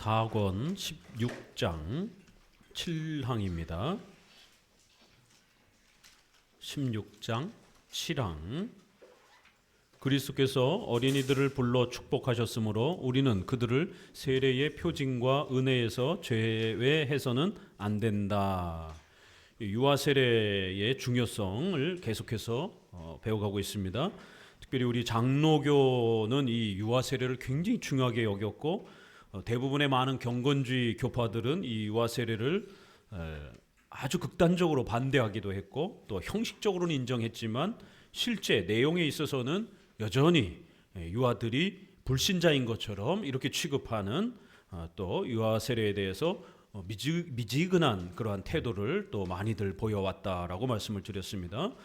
4권 16장 7항입니다. 16장 7항. 그리스도께서 어린이들을 불러 축복하셨으므로 우리는 그들을 세례의 표징과 은혜에서 제외해서는 안 된다. 유아 세례의 중요성을 계속해서 배워가고 있습니다. 특별히 우리 장로교는 이 유아 세례를 굉장히 중요하게 여겼고, 대부분의 많은 경건주의 교파들은 이 유아 세례를 아주 극단적으로 반대하기도 했고, 또 형식적으로는 인정했지만 실제 내용에 있어서는 여전히 유아들이 불신자인 것처럼 이렇게 취급하는, 또 유아 세례에 대해서 미지근한 그러한 태도를 또 많이들 보여왔다라고 말씀을 드렸습니다.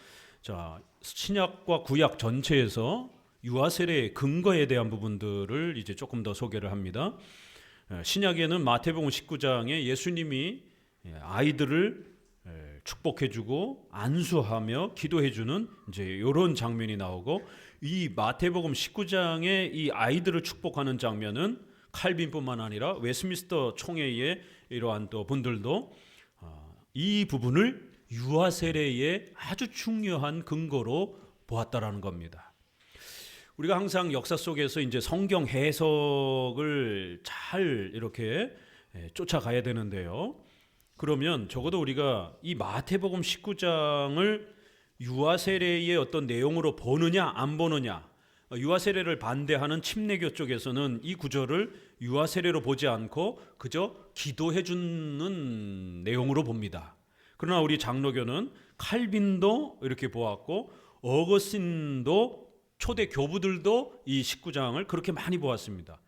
자, 신약과 구약 전체에서 유아 세례의 근거에 대한 부분들을 이제 조금 더 소개를 합니다. 신약에는 마태복음 19장에 예수님이 아이들을 축복해주고 안수하며 기도해주는 이제 이런 장면이 나오고, 이 마태복음 19장의 이 아이들을 축복하는 장면은 칼빈뿐만 아니라 웨스민스터 총회의 이러한 또 분들도 이 부분을 유아 세례의 아주 중요한 근거로 보았다라는 겁니다. 우리가 항상 역사 속에서 이제 성경 해석을 잘 이렇게 쫓아가야 되는데요. 그러면 적어도 우리가 이 마태복음 19장을 유아 세례의 어떤 내용으로 보느냐 안 보느냐, 유아 세례를 반대하는 침례교 쪽에서는 이 구절을 유아 세례로 보지 않고 그저 기도해 주는 내용으로 봅니다. 그러나 우리 장로교는 칼빈도 이렇게 보았고, 어거스틴도 초대 교부들도 이 19장을 그렇게 많이 보았습니다.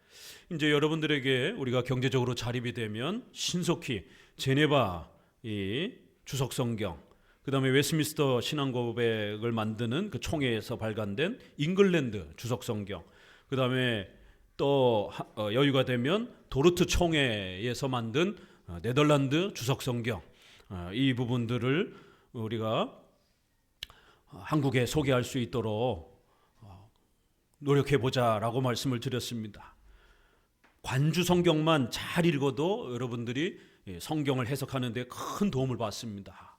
이제 여러분들에게 우리가 경제적으로 자립이 되면 신속히 제네바 이 주석 성경, 그다음에 웨스민스터 신앙 고백을 만드는 그 총회에서 발간된 잉글랜드 주석 성경, 그다음에 또 여유가 되면 도르트 총회에서 만든 네덜란드 주석 성경, 이 부분들을 우리가 한국에 소개할 수 있도록 노력해보자라고 말씀을 드렸습니다. 관주 성경만 잘 읽어도 여러분들이 성경을 해석하는 데 큰 도움을 받습니다.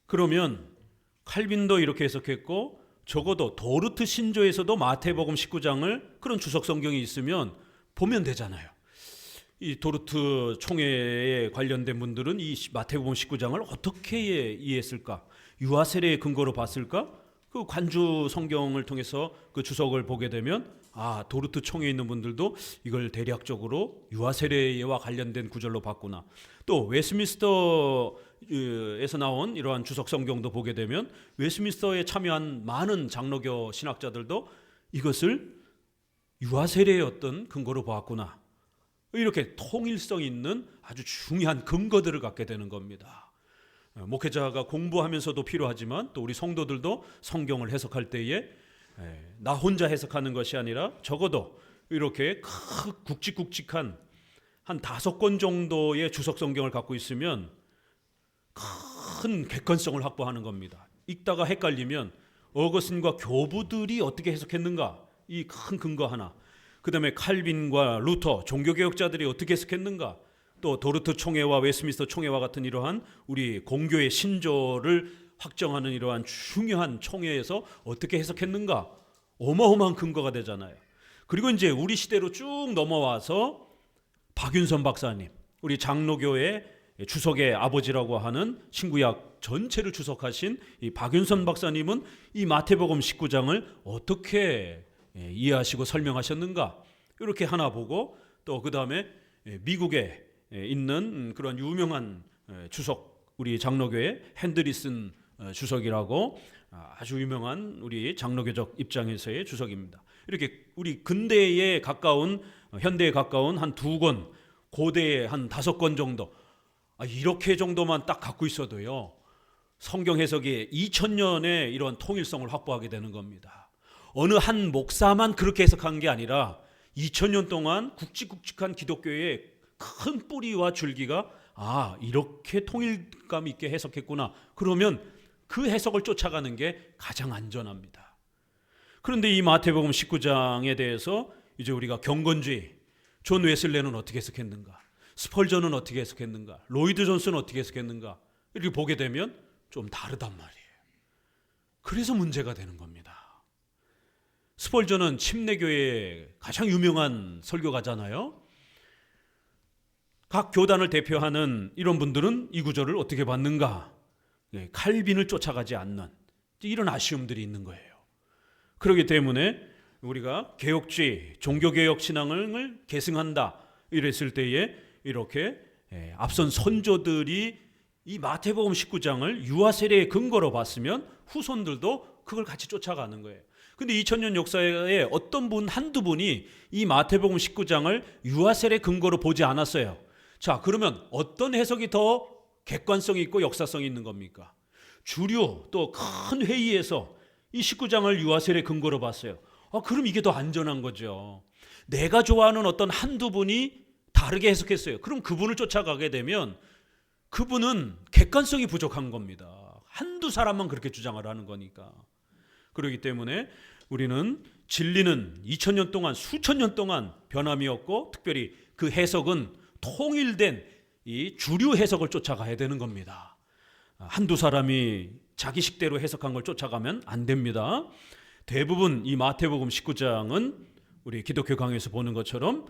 그러면 칼빈도 이렇게 해석했고, 적어도 도르트 신조에서도 마태복음 19장을 그런 주석 성경이 있으면 보면 되잖아요. 이 도르트 총회에 관련된 분들은 이 마태복음 19장을 어떻게 이해했을까? 유아 세례의 근거로 봤을까? 그 관주 성경을 통해서 그 주석을 보게 되면 도르트 총회에 있는 분들도 이걸 대략적으로 유아 세례와 관련된 구절로 봤구나. 또 웨스민스터에서 나온 이러한 주석 성경도 보게 되면 웨스민스터에 참여한 많은 장로교 신학자들도 이것을 유아 세례의 어떤 근거로 보았구나. 이렇게 통일성 있는 아주 중요한 근거들을 갖게 되는 겁니다. 목회자가 공부하면서도 필요하지만 또 우리 성도들도 성경을 해석할 때에 나 혼자 해석하는 것이 아니라 적어도 이렇게 굵직굵직한 한 5권 정도의 주석 성경을 갖고 있으면 큰 객관성을 확보하는 겁니다. 읽다가 헷갈리면 어거스틴과 교부들이 어떻게 해석했는가, 이 큰 근거 하나, 그 다음에 칼빈과 루터 종교개혁자들이 어떻게 해석했는가, 또 도르트 총회와 웨스민스터 총회와 같은 이러한 우리 공교의 신조를 확정하는 이러한 중요한 총회에서 어떻게 해석했는가, 어마어마한 근거가 되잖아요. 그리고 이제 우리 시대로 쭉 넘어와서 박윤선 박사님, 우리 장로교의 주석의 아버지라고 하는 신구약 전체를 주석하신 이 박윤선 박사님은 이 마태복음 19장을 어떻게 이해하시고 설명하셨는가, 이렇게 하나 보고, 또 그 다음에 미국에 있는 그런 유명한 주석, 우리 장로교의 핸드리슨 주석이라고 아주 유명한 우리 장로교적 입장에서의 주석입니다. 이렇게 우리 근대에 가까운, 현대에 가까운 한 2권, 고대에 한 5권 정도, 이렇게 정도만 딱 갖고 있어도요, 성경 해석이 2000년의 이런 통일성을 확보하게 되는 겁니다. 어느 한 목사만 그렇게 해석한 게 아니라 2000년 동안 굵직굵직한 기독교의 큰 뿌리와 줄기가 이렇게 통일감 있게 해석했구나. 그러면 그 해석을 쫓아가는 게 가장 안전합니다. 그런데 이 마태복음 19장에 대해서 이제 우리가 경건주의, 존 웨슬레는 어떻게 해석했는가? 스펄전은 어떻게 해석했는가? 로이드 존스는 어떻게 해석했는가? 이렇게 보게 되면 좀 다르단 말이에요. 그래서 문제가 되는 겁니다. 스펄전은 침례교회의 가장 유명한 설교가잖아요. 각 교단을 대표하는 이런 분들은 이 구절을 어떻게 봤는가? 칼빈을 쫓아가지 않는 이런 아쉬움들이 있는 거예요. 그렇기 때문에 우리가 개혁주의, 종교개혁 신앙을 계승한다 이랬을 때에 이렇게 앞선 선조들이 이 마태복음 19장을 유아 세례의 근거로 봤으면 후손들도 그걸 같이 쫓아가는 거예요. 근데 2000년 역사에 어떤 분 한두 분이 이 마태복음 19장을 유아 세례 근거로 보지 않았어요. 자, 그러면 어떤 해석이 더 객관성이 있고 역사성이 있는 겁니까? 주류 또 큰 회의에서 이 19장을 유아 세례 근거로 봤어요. 그럼 이게 더 안전한 거죠. 내가 좋아하는 어떤 한두 분이 다르게 해석했어요. 그럼 그분을 쫓아가게 되면 그분은 객관성이 부족한 겁니다. 한두 사람만 그렇게 주장을 하는 거니까. 그렇기 때문에 우리는 진리는 2000년 동안 수천 년 동안 변함이 없고 특별히 그 해석은 통일된 이 주류 해석을 쫓아가야 되는 겁니다. 한두 사람이 자기 식대로 해석한 걸 쫓아가면 안 됩니다. 대부분 이 마태복음 19장은 우리 기독교 강의에서 보는 것처럼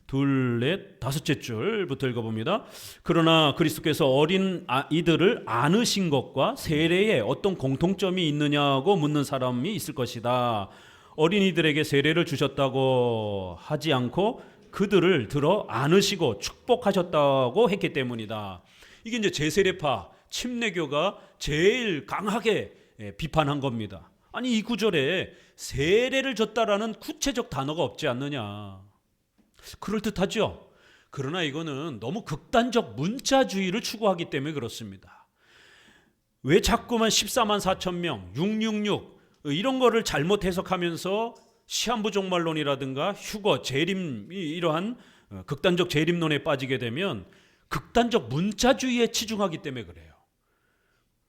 둘, 넷, 다섯째 줄부터 읽어봅니다. 그러나 그리스도께서 어린 이들을 안으신 것과 세례에 어떤 공통점이 있느냐고 묻는 사람이 있을 것이다. 어린이들에게 세례를 주셨다고 하지 않고 그들을 들어 안으시고 축복하셨다고 했기 때문이다. 이게 이제 제세례파 침례교가 제일 강하게 비판한 겁니다. 아니 이 구절에 세례를 줬다라는 구체적 단어가 없지 않느냐. 그럴듯하죠. 그러나 이거는 너무 극단적 문자주의를 추구하기 때문에 그렇습니다. 왜 자꾸만 14만 4천 명, 666 이런 거를 잘못 해석하면서 시한부 종말론이라든가 휴거, 재림 이러한 극단적 재림론에 빠지게 되면 극단적 문자주의에 치중하기 때문에 그래요.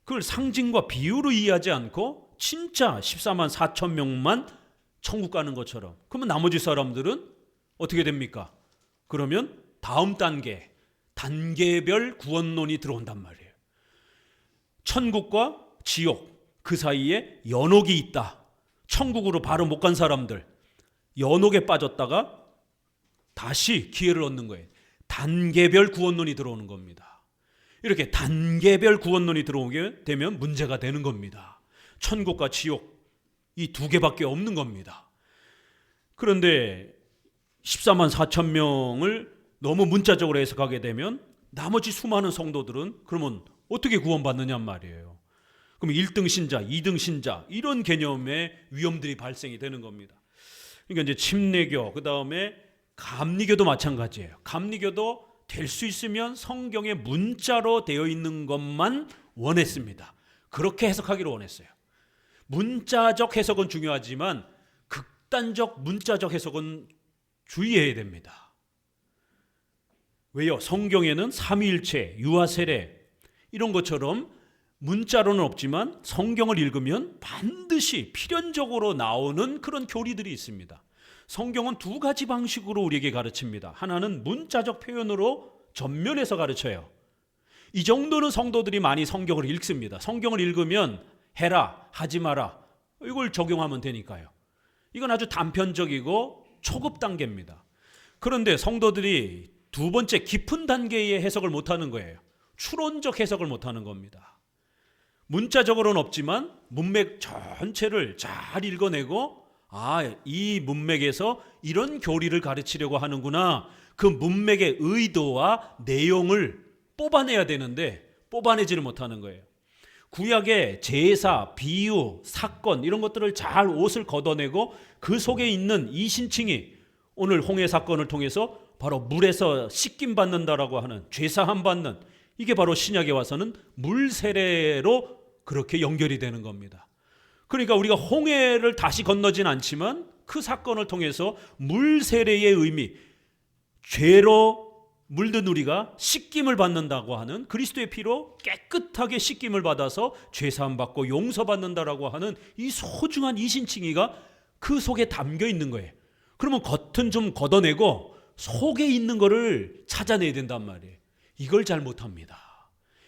그걸 상징과 비유로 이해하지 않고 진짜 14만 4천 명만 천국 가는 것처럼 그러면 나머지 사람들은 어떻게 됩니까? 그러면 다음 단계별 구원론이 들어온단 말이에요. 천국과 지옥 그 사이에 연옥이 있다. 천국으로 바로 못 간 사람들 연옥에 빠졌다가 다시 기회를 얻는 거예요. 단계별 구원론이 들어오는 겁니다. 이렇게 단계별 구원론이 들어오게 되면 문제가 되는 겁니다. 천국과 지옥 이 두 개밖에 없는 겁니다. 그런데 14만 4천 명을 너무 문자적으로 해석하게 되면 나머지 수많은 성도들은 그러면 어떻게 구원받느냐 말이에요. 그럼 1등 신자, 2등 신자 이런 개념의 위험들이 발생이 되는 겁니다. 그러니까 이제 침례교, 그다음에 감리교도 마찬가지예요. 감리교도 될 수 있으면 성경에 문자로 되어 있는 것만 원했습니다. 그렇게 해석하기를 원했어요. 문자적 해석은 중요하지만 극단적 문자적 해석은 주의해야 됩니다. 왜요? 성경에는 삼위일체, 유아세례 이런 것처럼 문자로는 없지만 성경을 읽으면 반드시 필연적으로 나오는 그런 교리들이 있습니다. 성경은 두 가지 방식으로 우리에게 가르칩니다. 하나는 문자적 표현으로 전면해서 가르쳐요. 이 정도는 성도들이 많이 성경을 읽습니다. 성경을 읽으면 해라, 하지 마라 이걸 적용하면 되니까요. 이건 아주 단편적이고 초급 단계입니다. 그런데 성도들이 두 번째 깊은 단계의 해석을 못하는 거예요. 추론적 해석을 못하는 겁니다. 문자적으로는 없지만 문맥 전체를 잘 읽어내고 이 문맥에서 이런 교리를 가르치려고 하는구나. 그 문맥의 의도와 내용을 뽑아내야 되는데 뽑아내지를 못하는 거예요. 구약의 제사, 비유, 사건 이런 것들을 잘 옷을 걷어내고 그 속에 있는 이신칭이 오늘 홍해 사건을 통해서 바로 물에서 씻김 받는다라고 하는 죄사함 받는 이게 바로 신약에 와서는 물 세례로 그렇게 연결이 되는 겁니다. 그러니까 우리가 홍해를 다시 건너진 않지만 그 사건을 통해서 물 세례의 의미, 죄로 물든 우리가 씻김을 받는다고 하는 그리스도의 피로 깨끗하게 씻김을 받아서 죄사함 받고 용서받는다라고 하는 이 소중한 이신칭의가 그 속에 담겨 있는 거예요. 그러면 겉은 좀 걷어내고 속에 있는 거를 찾아내야 된단 말이에요. 이걸 잘 못합니다.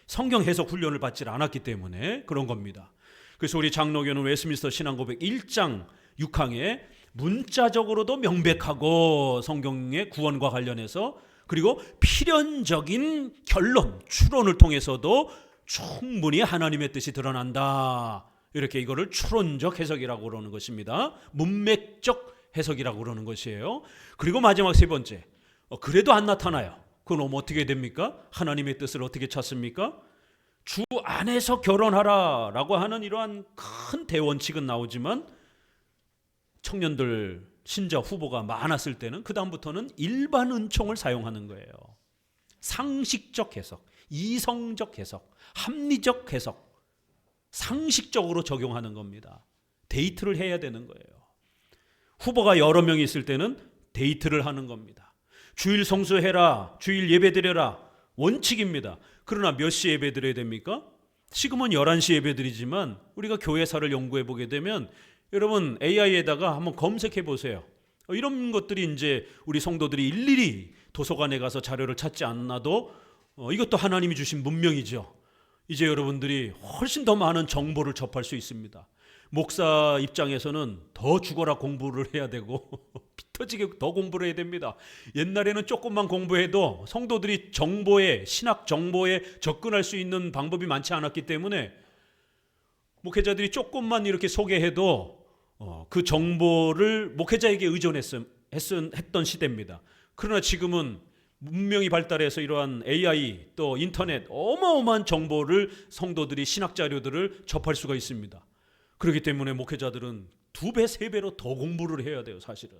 성경 해석 훈련을 받지 않았기 때문에 그런 겁니다. 그래서 우리 장로교는 웨스트민스터 신앙고백 1장 6항에 문자적으로도 명백하고 성경의 구원과 관련해서, 그리고 필연적인 결론, 추론을 통해서도 충분히 하나님의 뜻이 드러난다. 이렇게 이거를 추론적 해석이라고 그러는 것입니다. 문맥적 해석이라고 그러는 것이에요. 그리고 마지막 세 번째, 그래도 안 나타나요. 그럼 어떻게 됩니까? 하나님의 뜻을 어떻게 찾습니까? 주 안에서 결혼하라 라고 하는 이러한 큰 대원칙은 나오지만 청년들 신자 후보가 많았을 때는 그 다음부터는 일반 은총을 사용하는 거예요. 상식적 해석, 이성적 해석, 합리적 해석, 상식적으로 적용하는 겁니다. 데이트를 해야 되는 거예요. 후보가 여러 명이 있을 때는 데이트를 하는 겁니다. 주일 성수해라, 주일 예배드려라, 원칙입니다. 그러나 몇 시 예배드려야 됩니까? 지금은 11시 예배드리지만 우리가 교회사를 연구해 보게 되면 여러분 AI에다가 한번 검색해 보세요. 이런 것들이 이제 우리 성도들이 일일이 도서관에 가서 자료를 찾지 않아도 이것도 하나님이 주신 문명이죠. 이제 여러분들이 훨씬 더 많은 정보를 접할 수 있습니다. 목사 입장에서는 더 죽어라 공부를 해야 되고 피터지게 더 공부를 해야 됩니다. 옛날에는 조금만 공부해도 성도들이 정보에, 신학 정보에 접근할 수 있는 방법이 많지 않았기 때문에 목회자들이 조금만 이렇게 소개해도 그 정보를 목회자에게 의존했던 시대입니다. 그러나 지금은 문명이 발달해서 이러한 AI 또 인터넷 어마어마한 정보를 성도들이 신학 자료들을 접할 수가 있습니다. 그렇기 때문에 목회자들은 2배, 3배로 더 공부를 해야 돼요, 사실은.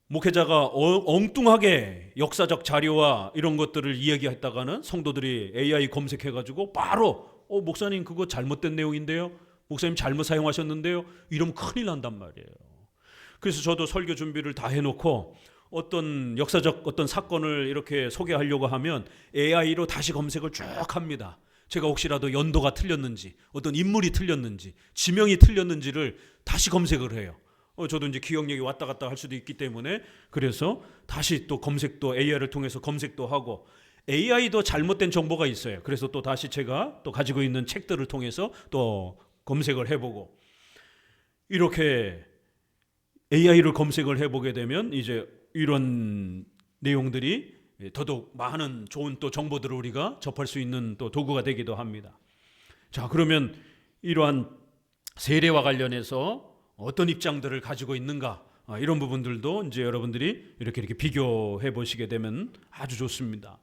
목회자가 엉뚱하게 역사적 자료와 이런 것들을 이야기했다가는 성도들이 AI 검색해가지고 바로 목사님 그거 잘못된 내용인데요, 목사님 잘못 사용하셨는데요, 이러면 큰일 난단 말이에요. 그래서 저도 설교 준비를 다 해놓고 어떤 역사적 어떤 사건을 이렇게 소개하려고 하면 AI로 다시 검색을 쭉 합니다. 제가 혹시라도 연도가 틀렸는지, 어떤 인물이 틀렸는지, 지명이 틀렸는지를 다시 검색을 해요. 저도 이제 기억력이 왔다 갔다 할 수도 있기 때문에 그래서 다시 또 검색도 AI를 통해서 검색도 하고, AI도 잘못된 정보가 있어요. 그래서 또 다시 제가 또 가지고 있는 책들을 통해서 또 검색을 해보고, 이렇게 AI를 검색을 해보게 되면 이제 이런 내용들이 더더욱 많은 좋은 또 정보들을 우리가 접할 수 있는 또 도구가 되기도 합니다. 자, 그러면 이러한 세례와 관련해서 어떤 입장들을 가지고 있는가, 이런 부분들도 이제 여러분들이 이렇게 비교해 보시게 되면 아주 좋습니다.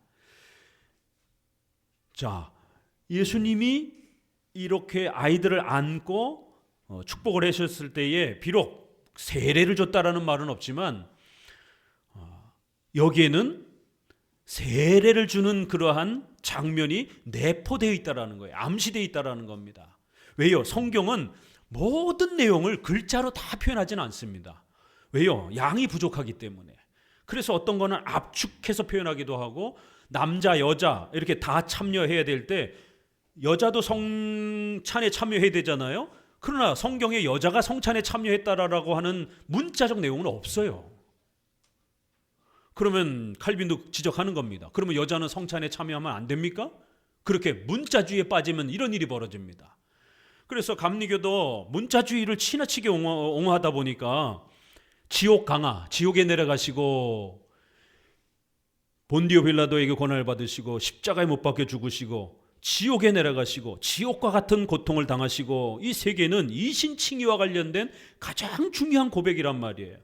자, 예수님이 이렇게 아이들을 안고 축복을 하셨을 때에 비록 세례를 줬다라는 말은 없지만 여기에는 세례를 주는 그러한 장면이 내포되어 있다라는 거예요. 암시되어 있다라는 겁니다. 왜요? 성경은 모든 내용을 글자로 다 표현하지는 않습니다. 왜요? 양이 부족하기 때문에. 그래서 어떤 거는 압축해서 표현하기도 하고, 남자, 여자 이렇게 다 참여해야 될 때 여자도 성찬에 참여해야 되잖아요. 그러나 성경에 여자가 성찬에 참여했다라고 하는 문자적 내용은 없어요. 그러면 칼빈도 지적하는 겁니다. 그러면 여자는 성찬에 참여하면 안 됩니까? 그렇게 문자주의에 빠지면 이런 일이 벌어집니다. 그래서 감리교도 문자주의를 지나치게 옹호하다 보니까 지옥 강화, 지옥에 내려가시고 본디오 빌라도에게 고난을 받으시고 십자가에 못 박혀 죽으시고 지옥에 내려가시고 지옥과 같은 고통을 당하시고, 이 세계는 이신칭의와 관련된 가장 중요한 고백이란 말이에요.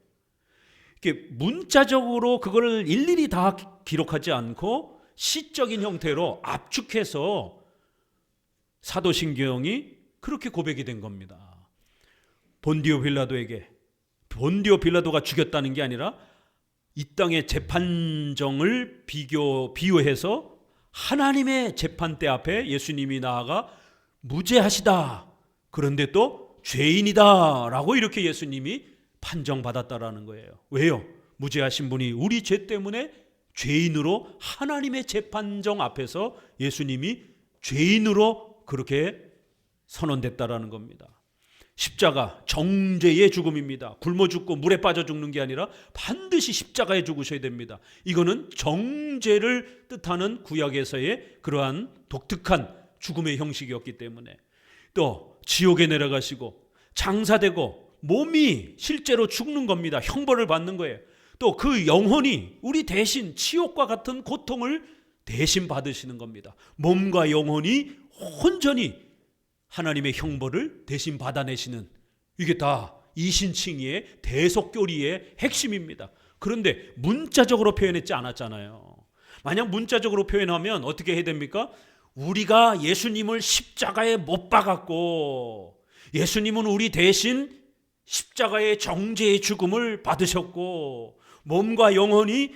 이렇게 문자적으로 그걸 일일이 다 기록하지 않고 시적인 형태로 압축해서 사도신경이 그렇게 고백이 된 겁니다. 본디오 빌라도가 죽였다는 게 아니라 이 땅의 재판정을 비유해서 하나님의 재판대 앞에 예수님이 나아가 무죄하시다, 그런데 또 죄인이다 라고 이렇게 예수님이 판정받았다라는 거예요. 왜요? 무죄하신 분이 우리 죄 때문에 죄인으로 하나님의 재판정 앞에서 예수님이 죄인으로 그렇게 선언됐다라는 겁니다. 십자가 정죄의 죽음입니다. 굶어 죽고 물에 빠져 죽는 게 아니라 반드시 십자가에 죽으셔야 됩니다. 이거는 정죄를 뜻하는 구약에서의 그러한 독특한 죽음의 형식이었기 때문에, 또 지옥에 내려가시고 장사되고 몸이 실제로 죽는 겁니다. 형벌을 받는 거예요. 또 그 영혼이 우리 대신 지옥과 같은 고통을 대신 받으시는 겁니다. 몸과 영혼이 온전히 하나님의 형벌을 대신 받아내시는, 이게 다 이신칭의의 대속교리의 핵심입니다. 그런데 문자적으로 표현했지 않았잖아요. 만약 문자적으로 표현하면 어떻게 해야 됩니까? 우리가 예수님을 십자가에 못 박았고, 예수님은 우리 대신 십자가의 정죄의 죽음을 받으셨고, 몸과 영혼이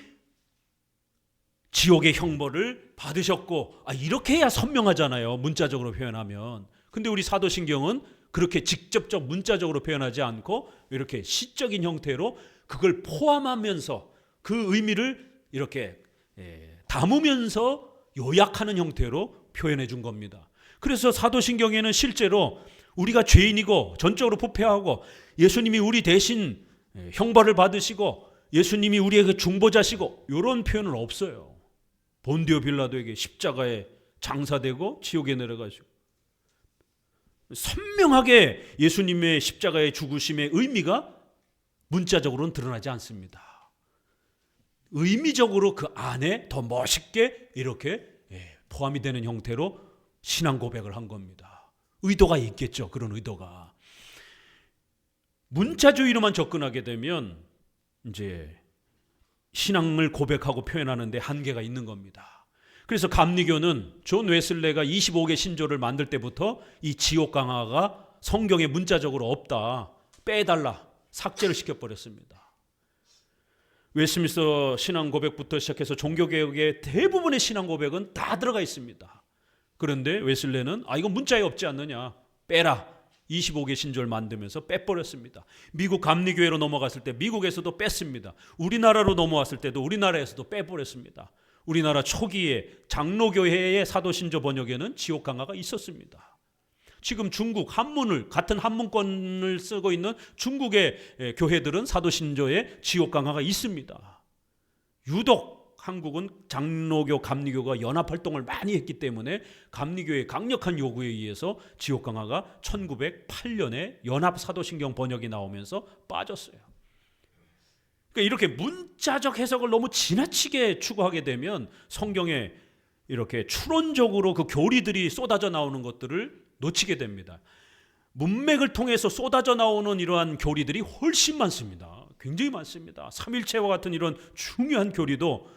지옥의 형벌을 받으셨고, 이렇게 해야 선명하잖아요, 문자적으로 표현하면. 근데 우리 사도신경은 그렇게 직접적 문자적으로 표현하지 않고 이렇게 시적인 형태로 그걸 포함하면서 그 의미를 이렇게 담으면서 요약하는 형태로 표현해 준 겁니다. 그래서 사도신경에는 실제로 우리가 죄인이고 전적으로 부패하고 예수님이 우리 대신 형벌을 받으시고 예수님이 우리에게 중보자시고 이런 표현은 없어요. 본디오 빌라도에게 십자가에 장사되고 지옥에 내려가시고, 선명하게 예수님의 십자가의 죽으심의 의미가 문자적으로는 드러나지 않습니다. 의미적으로 그 안에 더 멋있게 이렇게 포함이 되는 형태로 신앙 고백을 한 겁니다. 의도가 있겠죠. 그런 의도가. 문자주의로만 접근하게 되면 이제 신앙을 고백하고 표현하는데 한계가 있는 겁니다. 그래서 감리교는 존 웨슬레가 25개 신조를 만들 때부터 이 지옥 강화가 성경에 문자적으로 없다, 빼달라, 삭제를 시켜버렸습니다. 웨스민스터 신앙 고백부터 시작해서 종교개혁의 대부분의 신앙 고백은 다 들어가 있습니다. 그런데 웨슬레는 이건 문자에 없지 않느냐, 빼라, 25개 신조를 만들면서 빼버렸습니다. 미국 감리교회로 넘어갔을 때 미국에서도 뺐습니다. 우리나라로 넘어왔을 때도 우리나라에서도 빼버렸습니다. 우리나라 초기에 장로교회의 사도신조 번역에는 지옥 강화가 있었습니다. 지금 중국 한문을, 같은 한문권을 쓰고 있는 중국의 교회들은 사도신조에 지옥 강화가 있습니다. 유독 한국은 장로교, 감리교가 연합활동을 많이 했기 때문에 감리교의 강력한 요구에 의해서 지옥 강화가 1908년에 연합사도신경 번역이 나오면서 빠졌어요. 그러니까 이렇게 문자적 해석을 너무 지나치게 추구하게 되면 성경에 이렇게 추론적으로 그 교리들이 쏟아져 나오는 것들을 놓치게 됩니다. 문맥을 통해서 쏟아져 나오는 이러한 교리들이 훨씬 많습니다. 굉장히 많습니다. 삼일체와 같은 이런 중요한 교리도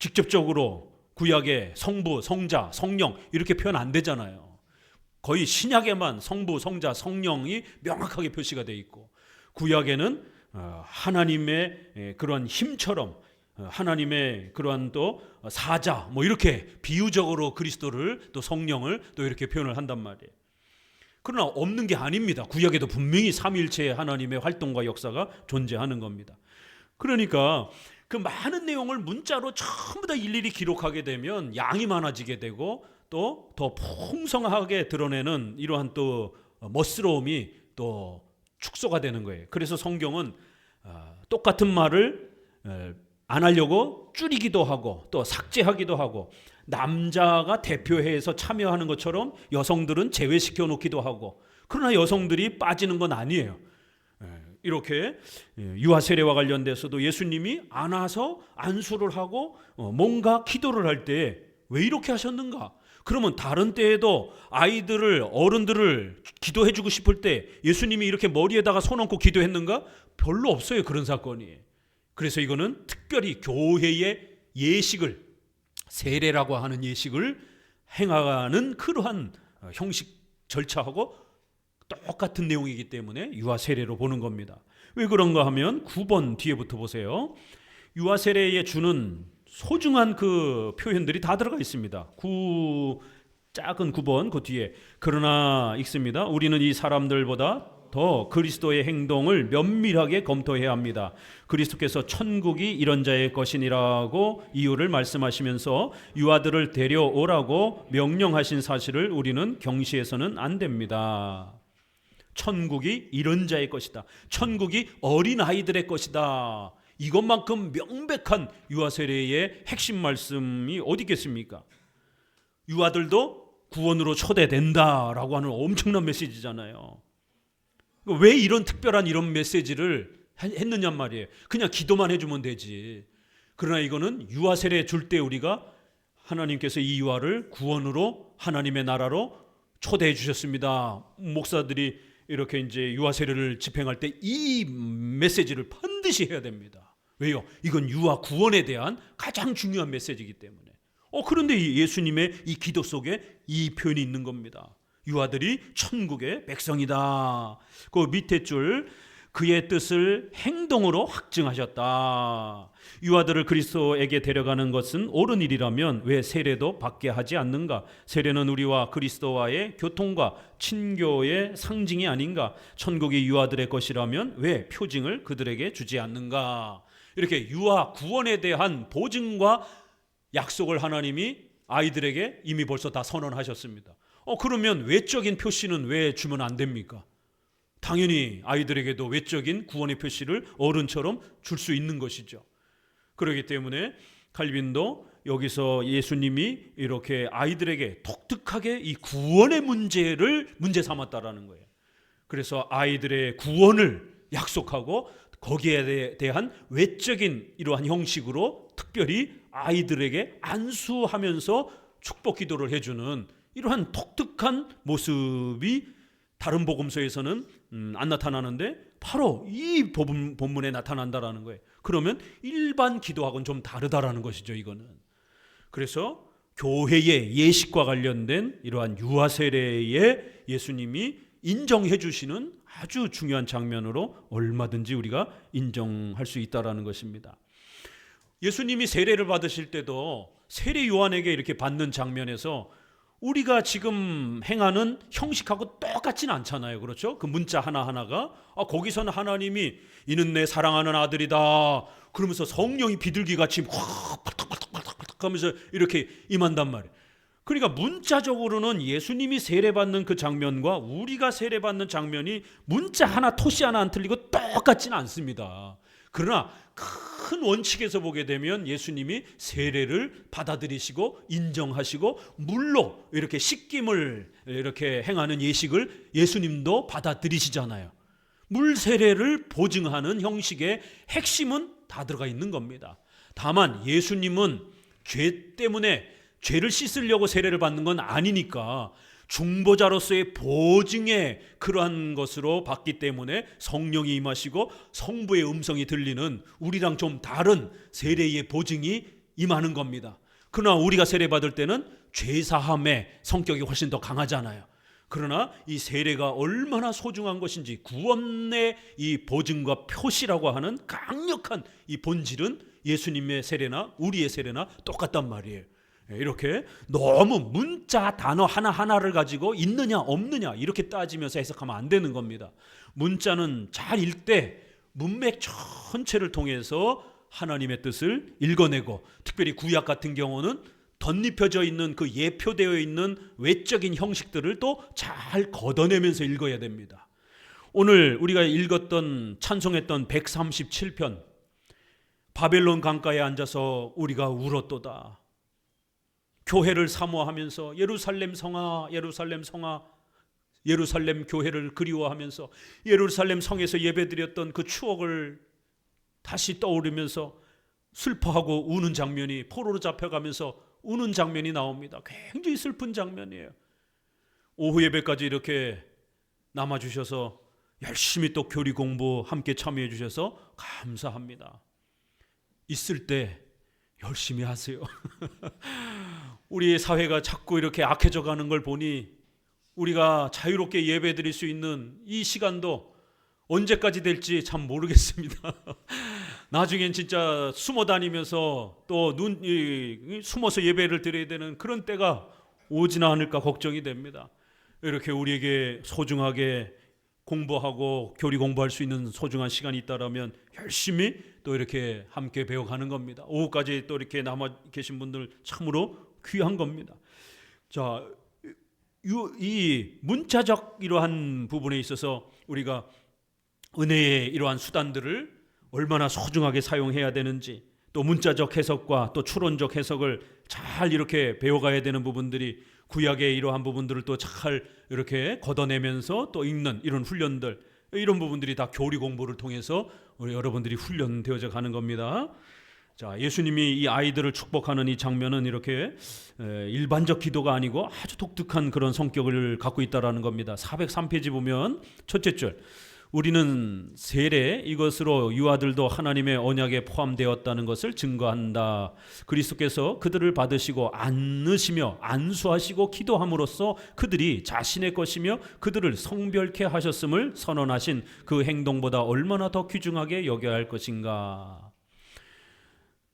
직접적으로 구약의 성부, 성자, 성령 이렇게 표현 안 되잖아요. 거의 신약에만 성부, 성자, 성령이 명확하게 표시가 돼 있고, 구약에는 하나님의 그러한 힘처럼 하나님의 그러한 또 사자 이렇게 비유적으로 그리스도를 또 성령을 또 이렇게 표현을 한단 말이에요. 그러나 없는 게 아닙니다. 구약에도 분명히 삼위일체의 하나님의 활동과 역사가 존재하는 겁니다. 그러니까 그 많은 내용을 문자로 전부 다 일일이 기록하게 되면 양이 많아지게 되고 또 더 풍성하게 드러내는 이러한 또 멋스러움이 또 축소가 되는 거예요. 그래서 성경은 똑같은 말을 안 하려고 줄이기도 하고 또 삭제하기도 하고, 남자가 대표해서 참여하는 것처럼 여성들은 제외시켜 놓기도 하고, 그러나 여성들이 빠지는 건 아니에요. 이렇게 유아 세례와 관련돼서도 예수님이 안아서 안수를 하고 뭔가 기도를 할 때 왜 이렇게 하셨는가? 그러면 다른 때에도 아이들을, 어른들을 기도해 주고 싶을 때 예수님이 이렇게 머리에다가 손 얹고 기도했는가? 별로 없어요, 그런 사건이. 그래서 이거는 특별히 교회의 예식을, 세례라고 하는 예식을 행하는 그러한 형식 절차하고 똑같은 내용이기 때문에 유아 세례로 보는 겁니다. 왜 그런가 하면 9번 뒤에부터 보세요. 유아 세례에 주는 소중한 그 표현들이 다 들어가 있습니다. 작은 9번 그 뒤에 그러나 읽습니다. 우리는 이 사람들보다 더 그리스도의 행동을 면밀하게 검토해야 합니다. 그리스도께서 천국이 이런 자의 것이니라고 이유를 말씀하시면서 유아들을 데려오라고 명령하신 사실을 우리는 경시해서는 안 됩니다. 천국이 이런 자의 것이다. 천국이 어린아이들의 것이다. 이것만큼 명백한 유아 세례의 핵심 말씀이 어디 있겠습니까? 유아들도 구원으로 초대된다라고 하는 엄청난 메시지잖아요. 왜 이런 특별한 이런 메시지를 했느냐 말이에요. 그냥 기도만 해주면 되지. 그러나 이거는 유아 세례 줄 때 우리가 하나님께서 이 유아를 구원으로 하나님의 나라로 초대해 주셨습니다. 목사들이 이렇게 이제 유아 세례를 집행할 때 이 메시지를 반드시 해야 됩니다. 왜요? 이건 유아 구원에 대한 가장 중요한 메시지이기 때문에. 그런데 예수님의 이 기도 속에 이 표현이 있는 겁니다. 유아들이 천국의 백성이다. 그 밑에 줄, 그의 뜻을 행동으로 확증하셨다. 유아들을 그리스도에게 데려가는 것은 옳은 일이라면 왜 세례도 받게 하지 않는가? 세례는 우리와 그리스도와의 교통과 친교의 상징이 아닌가? 천국이 유아들의 것이라면 왜 표징을 그들에게 주지 않는가? 이렇게 유아 구원에 대한 보증과 약속을 하나님이 아이들에게 이미 벌써 다 선언하셨습니다. 그러면 외적인 표시는 왜 주면 안 됩니까? 당연히 아이들에게도 외적인 구원의 표시를 어른처럼 줄 수 있는 것이죠. 그렇기 때문에 칼빈도 여기서 예수님이 이렇게 아이들에게 독특하게 이 구원의 문제 삼았다라는 거예요. 그래서 아이들의 구원을 약속하고 거기에 대한 외적인 이러한 형식으로 특별히 아이들에게 안수하면서 축복 기도를 해주는 이러한 독특한 모습이 다른 복음서에서는 안 나타나는데 바로 이 본문에 나타난다라는 거예요. 그러면 일반 기도하고는 좀 다르다라는 것이죠, 이거는. 그래서 교회의 예식과 관련된 이러한 유아 세례에 예수님이 인정해 주시는 아주 중요한 장면으로 얼마든지 우리가 인정할 수 있다라는 것입니다. 예수님이 세례를 받으실 때도 세례 요한에게 이렇게 받는 장면에서 우리가 지금 행하는 형식하고 똑같지는 않잖아요. 그렇죠? 그 문자 하나하나가 거기서는 하나님이 이는 내 사랑하는 아들이다 그러면서 성령이 비둘기같이 확 팔딱팔딱팔딱 하면서 이렇게 임한단 말이에요. 그러니까 문자적으로는 예수님이 세례받는 그 장면과 우리가 세례받는 장면이 문자 하나 토시 하나 안 틀리고 똑같지는 않습니다. 그러나 큰 원칙에서 보게 되면 예수님이 세례를 받아들이시고 인정하시고 물로 이렇게 씻김을 이렇게 행하는 예식을 예수님도 받아들이시잖아요. 물 세례를 보증하는 형식의 핵심은 다 들어가 있는 겁니다. 다만 예수님은 죄 때문에 죄를 씻으려고 세례를 받는 건 아니니까 중보자로서의 보증의 그러한 것으로 받기 때문에 성령이 임하시고 성부의 음성이 들리는 우리랑 좀 다른 세례의 보증이 임하는 겁니다. 그러나 우리가 세례 받을 때는 죄사함의 성격이 훨씬 더 강하잖아요. 그러나 이 세례가 얼마나 소중한 것인지 구원의 이 보증과 표시라고 하는 강력한 이 본질은 예수님의 세례나 우리의 세례나 똑같단 말이에요. 이렇게 너무 문자 단어 하나하나를 가지고 있느냐 없느냐 이렇게 따지면서 해석하면 안 되는 겁니다. 문자는 잘 읽되 문맥 전체를 통해서 하나님의 뜻을 읽어내고, 특별히 구약 같은 경우는 덧입혀져 있는 그 예표되어 있는 외적인 형식들을 또 잘 걷어내면서 읽어야 됩니다. 오늘 우리가 읽었던 찬송했던 137편 바벨론 강가에 앉아서 우리가 울었도다. 교회를 사모하면서 예루살렘 성아 예루살렘 성아 예루살렘 교회를 그리워하면서 예루살렘 성에서 예배드렸던 그 추억을 다시 떠오르면서 슬퍼하고 우는 장면이, 포로로 잡혀가면서 우는 장면이 나옵니다. 굉장히 슬픈 장면이에요. 오후 예배까지 이렇게 남아주셔서 열심히 또 교리 공부 함께 참여해 주셔서 감사합니다. 있을 때 열심히 하세요. 우리 사회가 자꾸 이렇게 악해져 가는 걸 보니 우리가 자유롭게 예배 드릴 수 있는 이 시간도 언제까지 될지 참 모르겠습니다. 나중엔 진짜 숨어 다니면서 또 숨어서 예배를 드려야 되는 그런 때가 오지는 않을까 걱정이 됩니다. 이렇게 우리에게 소중하게 공부하고 교리 공부할 수 있는 소중한 시간이 있다라면 열심히 또 이렇게 함께 배워가는 겁니다. 오후까지 또 이렇게 남아 계신 분들 참으로 귀한 겁니다. 자, 이 문자적 이러한 부분에 있어서 우리가 은혜의 이러한 수단들을 얼마나 소중하게 사용해야 되는지, 또 문자적 해석과 또 추론적 해석을 잘 이렇게 배워가야 되는 부분들이, 구약의 이러한 부분들을 또 잘 이렇게 걷어내면서 또 읽는 이런 훈련들, 이런 부분들이 다 교리 공부를 통해서 우리 여러분들이 훈련되어져 가는 겁니다. 자, 예수님이 이 아이들을 축복하는 이 장면은 이렇게 일반적 기도가 아니고 아주 독특한 그런 성격을 갖고 있다라는 겁니다. 403페이지 보면 첫째 줄, 우리는 세례 이것으로 유아들도 하나님의 언약에 포함되었다는 것을 증거한다. 그리스도께서 그들을 받으시고 안으시며 안수하시고 기도함으로써 그들이 자신의 것이며 그들을 성별케 하셨음을 선언하신 그 행동보다 얼마나 더 귀중하게 여겨야 할 것인가.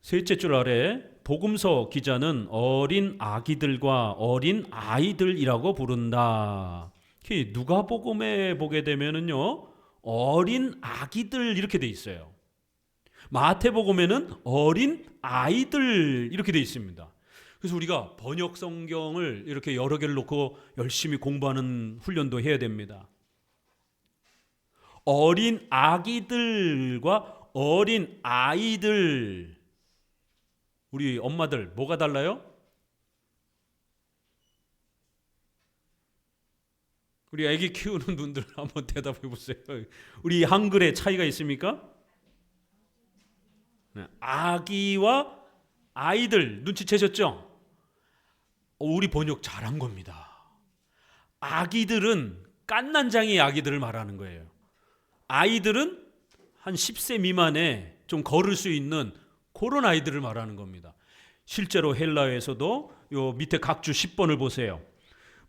셋째 줄 아래 복음서 기자는 어린 아기들과 어린 아이들이라고 부른다. 누가복음에 보게 되면은요, 어린 아기들 이렇게 돼 있어요. 마태복음에는 어린 아이들 이렇게 돼 있습니다. 그래서 우리가 번역 성경을 이렇게 여러 개를 놓고 열심히 공부하는 훈련도 해야 됩니다. 어린 아기들과 어린 아이들, 우리 엄마들 뭐가 달라요? 우리 아기 키우는 분들 한번 대답해 보세요. 우리 한글에 차이가 있습니까? 아기와 아이들 눈치채셨죠? 우리 번역 잘한 겁니다. 아기들은 깐난장이 아기들을 말하는 거예요. 아이들은 한 10세 미만에 좀 걸을 수 있는 그런 아이들을 말하는 겁니다. 실제로 헬라어에서도 요 밑에 각주 10번을 보세요.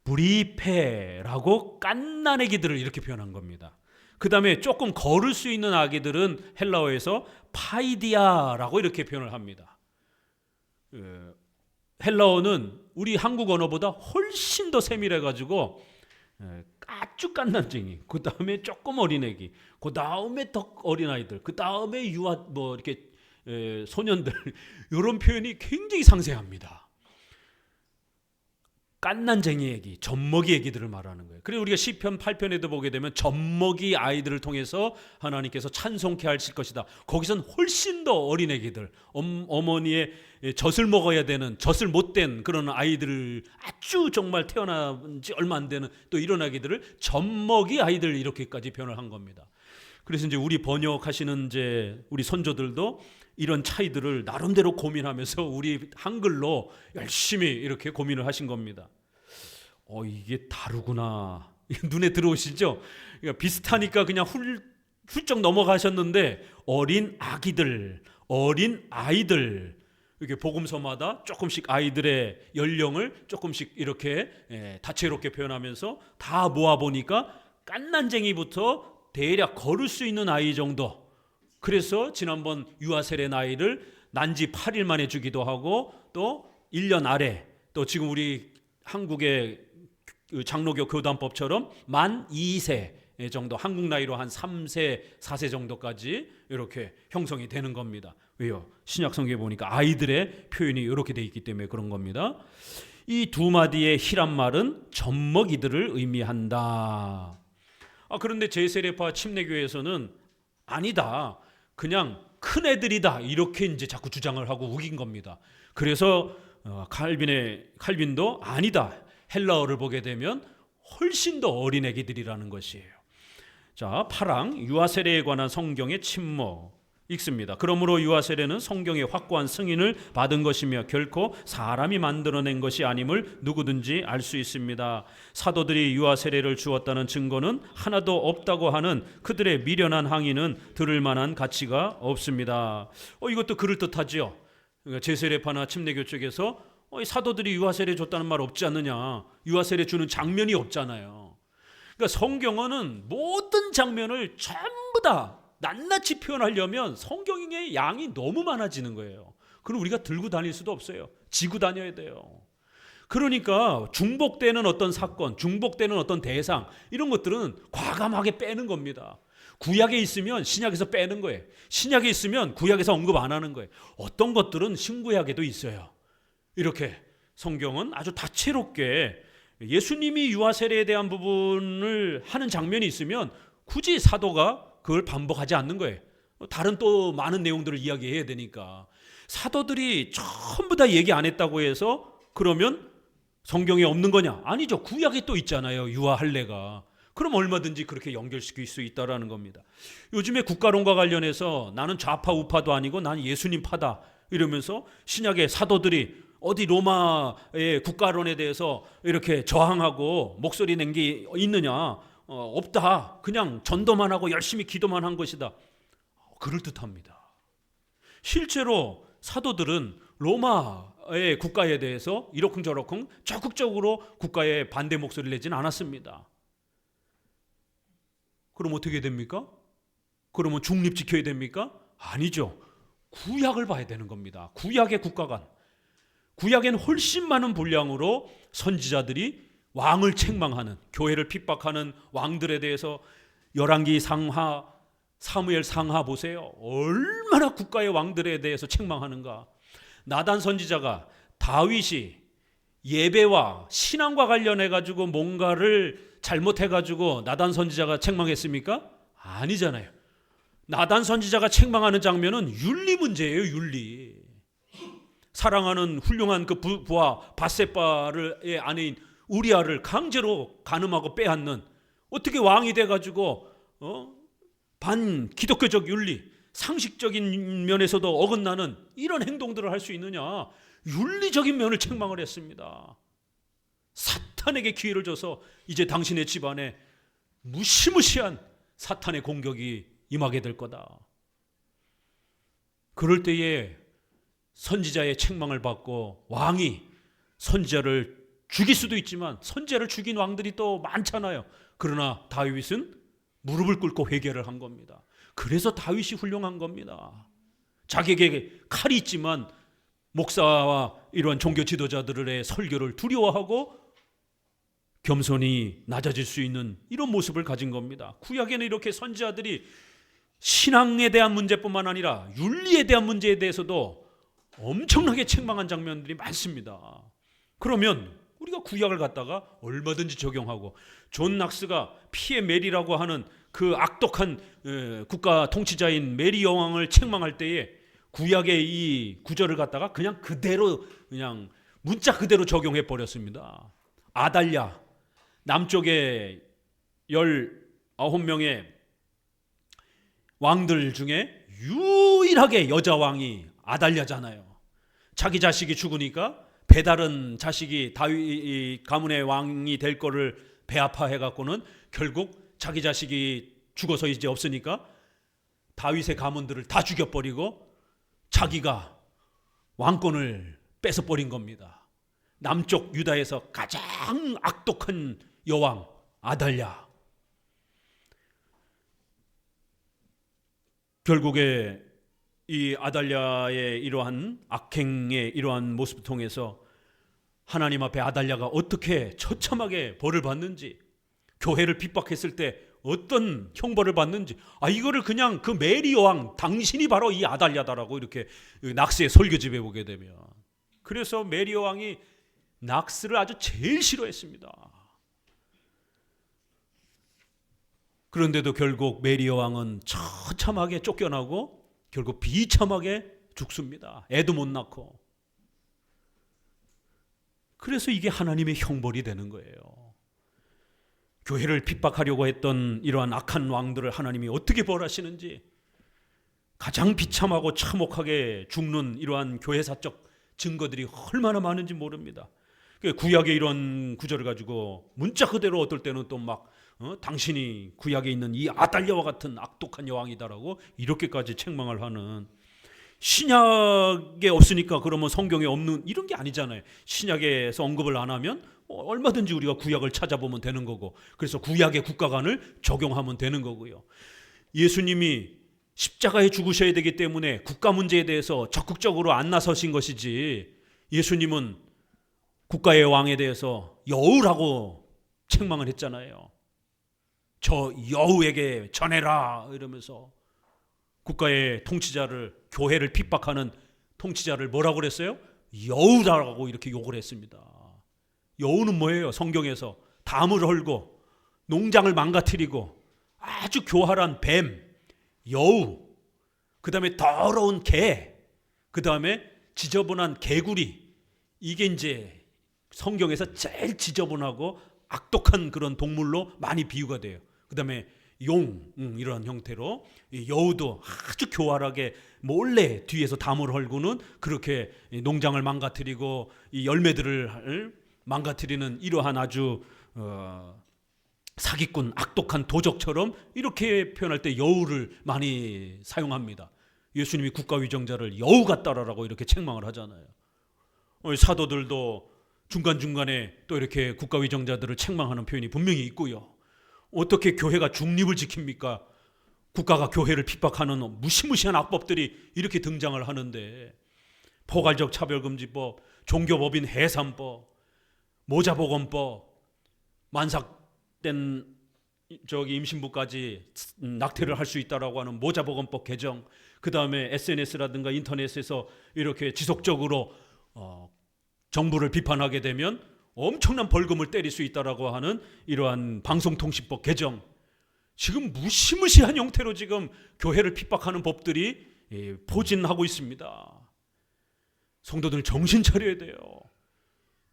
브리페라고 깐난 아기들을 이렇게 표현한 겁니다. 그 다음에 조금 걸을 수 있는 아기들은 헬라어에서 파이디아라고 이렇게 표현을 합니다. 헬라어는 우리 한국 언어보다 훨씬 더 세밀해가지고 아주 깐난쟁이, 그 다음에 조금 어린애기, 그 다음에 더 어린아이들, 그 다음에 유아 뭐 이렇게 소년들, 이런 표현이 굉장히 상세합니다. 깐난쟁이 애기, 젖먹이 애기들을 말하는 거예요. 그래서 우리가 시편 8편에도 보게 되면 젖먹이 아이들을 통해서 하나님께서 찬송케 하실 것이다. 거기선 훨씬 더 어린 애기들, 어머니의 젖을 먹어야 되는, 젖을 못된 그런 아이들을, 아주 정말 태어난 지 얼마 안 되는 또 이런 아기들을 젖먹이 아이들 이렇게까지 표현을 한 겁니다. 그래서 이제 우리 번역하시는 이제 우리 선조들도 이런 차이들을 나름대로 고민하면서 우리 한글로 열심히 이렇게 고민을 하신 겁니다. 이게 다르구나. 눈에 들어오시죠? 그러니까 비슷하니까 그냥 훌쩍 넘어가셨는데, 어린 아기들, 어린 아이들, 이렇게 복음서마다 조금씩 아이들의 연령을 조금씩 이렇게 다채롭게 표현하면서 다 모아보니까 깐난쟁이부터 대략 걸을 수 있는 아이 정도. 그래서 지난번 유아 세례 나이를 난지 8일 만에 주기도 하고, 또 1년 아래, 또 지금 우리 한국의 장로교 교단법처럼 만 2세 정도, 한국 나이로 한 3세, 4세 정도까지 이렇게 형성이 되는 겁니다. 왜요? 신약 성경에 보니까 아이들의 표현이 이렇게 돼 있기 때문에 그런 겁니다. 이 두 마디의 희란 말은 젖먹이들을 의미한다. 그런데 제세례파 침례교회에서는 아니다, 그냥 큰 애들이다, 이렇게 이제 자꾸 주장을 하고 우긴 겁니다. 그래서 칼빈도 아니다, 헬라어를 보게 되면 훨씬 더 어린 애기들이라는 것이에요. 자, 8항 유아 세례에 관한 성경의 침묵 읽습니다. 그러므로 유아 세례는 성경의 확고한 승인을 받은 것이며 결코 사람이 만들어낸 것이 아님을 누구든지 알 수 있습니다. 사도들이 유아 세례를 주었다는 증거는 하나도 없다고 하는 그들의 미련한 항의는 들을 만한 가치가 없습니다. 이것도 그럴듯하죠. 그러니까 제세례파나 침례교 쪽에서 사도들이 유아 세례 줬다는 말 없지 않느냐, 유아 세례 주는 장면이 없잖아요. 그러니까 성경은 모든 장면을 전부 다 낱낱이 표현하려면 성경의 양이 너무 많아지는 거예요. 그럼 우리가 들고 다닐 수도 없어요. 지고 다녀야 돼요. 그러니까 중복되는 어떤 사건, 중복되는 어떤 대상, 이런 것들은 과감하게 빼는 겁니다. 구약에 있으면 신약에서 빼는 거예요. 신약에 있으면 구약에서 언급 안 하는 거예요. 어떤 것들은 신구약에도 있어요. 이렇게 성경은 아주 다채롭게 예수님이 유아 세례에 대한 부분을 하는 장면이 있으면 굳이 사도가 그걸 반복하지 않는 거예요. 다른 또 많은 내용들을 이야기해야 되니까. 사도들이 전부 다 얘기 안 했다고 해서 그러면 성경에 없는 거냐? 아니죠. 구약에 또 있잖아요. 유아 할례가. 그럼 얼마든지 그렇게 연결시킬 수 있다라는 겁니다. 요즘에 국가론과 관련해서 나는 좌파 우파도 아니고 나는 예수님 파다 이러면서 신약의 사도들이 어디 로마의 국가론에 대해서 이렇게 저항하고 목소리 낸 게 있느냐? 없다. 그냥 전도만 하고 열심히 기도만 한 것이다. 그럴듯합니다. 실제로 사도들은 로마의 국가에 대해서 이러쿵저러쿵 적극적으로 국가에 반대 목소리를 내지는 않았습니다. 그럼 어떻게 됩니까? 그러면 중립 지켜야 됩니까? 아니죠. 구약을 봐야 되는 겁니다. 구약의 국가관. 구약에는 훨씬 많은 분량으로 선지자들이 왕을 책망하는, 교회를 핍박하는 왕들에 대해서 열왕기 상하, 사무엘 상하 보세요. 얼마나 국가의 왕들에 대해서 책망하는가. 나단 선지자가 다윗이 예배와 신앙과 관련해 가지고 뭔가를 잘못해 가지고 나단 선지자가 책망했습니까? 아니잖아요. 나단 선지자가 책망하는 장면은 윤리 문제예요. 윤리. 사랑하는 훌륭한 그 부하 밧세바의 아내인 우리아를 강제로 간음하고 빼앗는, 어떻게 왕이 돼 가지고 반 기독교적 윤리, 상식적인 면에서도 어긋나는 이런 행동들을 할 수 있느냐. 윤리적인 면을 책망을 했습니다. 사탄에게 기회를 줘서 이제 당신의 집안에 무시무시한 사탄의 공격이 임하게 될 거다. 그럴 때에 선지자의 책망을 받고 왕이 선지자를 죽일 수도 있지만 선지자를 죽인 왕들이 또 많잖아요. 그러나 다윗은 무릎을 꿇고 회개를 한 겁니다. 그래서 다윗이 훌륭한 겁니다. 자기에게 칼이 있지만 목사와 이러한 종교 지도자들의 설교를 두려워하고 겸손히 낮아질 수 있는 이런 모습을 가진 겁니다. 구약에는 이렇게 선지자들이 신앙에 대한 문제뿐만 아니라 윤리에 대한 문제에 대해서도 엄청나게 책망한 장면들이 많습니다. 그러면 우리가 구약을 갖다가 얼마든지 적용하고, 존 낙스가 피에 메리라고 하는 그 악독한 국가 통치자인 메리 여왕을 책망할 때에 구약의 이 구절을 갖다가 그냥 그대로, 그냥 문자 그대로 적용해 버렸습니다. 아달랴, 남쪽의 19명의 왕들 중에 유일하게 여자 왕이 아달랴잖아요. 자기 자식이 죽으니까 배다른 자식이 다윗 가문의 왕이 될 거를 배아파해 갖고는 결국 자기 자식이 죽어서 이제 없으니까 다윗의 가문들을 다 죽여버리고 자기가 왕권을 뺏어버린 겁니다. 남쪽 유다에서 가장 악독한 여왕 아달랴. 결국에 이 아달랴의 이러한 악행의 이러한 모습을 통해서 하나님 앞에 아달랴가 어떻게 처참하게 벌을 받는지, 교회를 핍박했을 때 어떤 형벌을 받는지, 이거를 그냥 그 메리 여왕 당신이 바로 이 아달랴다라고 이렇게 낙스의 설교집에 보게 되면, 그래서 메리 여왕이 낙스를 아주 제일 싫어했습니다. 그런데도 결국 메리 여왕은 처참하게 쫓겨나고 결국 비참하게 죽습니다. 애도 못 낳고. 그래서 이게 하나님의 형벌이 되는 거예요. 교회를 핍박하려고 했던 이러한 악한 왕들을 하나님이 어떻게 벌하시는지, 가장 비참하고 참혹하게 죽는 이러한 교회사적 증거들이 얼마나 많은지 모릅니다. 구약의 이런 구절을 가지고 문자 그대로 어떨 때는 또 막 당신이 구약에 있는 이 아달랴와 같은 악독한 여왕이다라고 이렇게까지 책망을 하는, 신약에 없으니까 그러면 성경에 없는 이런 게 아니잖아요. 신약에서 언급을 안 하면 얼마든지 우리가 구약을 찾아보면 되는 거고, 그래서 구약의 국가관을 적용하면 되는 거고요. 예수님이 십자가에 죽으셔야 되기 때문에 국가 문제에 대해서 적극적으로 안 나서신 것이지, 예수님은 국가의 왕에 대해서 여우라고 책망을 했잖아요. 저 여우에게 전해라 이러면서 국가의 통치자를, 교회를 핍박하는 통치자를 뭐라고 그랬어요? 여우라고 이렇게 욕을 했습니다. 여우는 뭐예요? 성경에서 담을 헐고 농장을 망가뜨리고 아주 교활한 뱀, 여우, 그 다음에 더러운 개, 그 다음에 지저분한 개구리, 이게 이제 성경에서 제일 지저분하고 악독한 그런 동물로 많이 비유가 돼요. 그 다음에 용, 이런 형태로 여우도 아주 교활하게 몰래 뒤에서 담을 헐고는 그렇게 농장을 망가뜨리고 이 열매들을 망가뜨리는 이러한 아주 사기꾼, 악독한 도적처럼 이렇게 표현할 때 여우를 많이 사용합니다. 예수님이 국가위정자를 여우 같다라고 이렇게 책망을 하잖아요. 사도들도 중간중간에 또 이렇게 국가위정자들을 책망하는 표현이 분명히 있고요. 어떻게 교회가 중립을 지킵니까? 국가가 교회를 핍박하는 무시무시한 악법들이 이렇게 등장을 하는데, 포괄적 차별금지법, 종교법인 해산법, 모자보건법, 만삭된 임신부까지 낙태를 할 수 있다라고 하는 모자보건법 개정, 그 다음에 SNS라든가 인터넷에서 이렇게 지속적으로 정부를 비판하게 되면 엄청난 벌금을 때릴 수 있다라고 하는 이러한 방송통신법 개정, 지금 무시무시한 형태로 지금 교회를 핍박하는 법들이 포진하고 있습니다. 성도들 정신 차려야 돼요.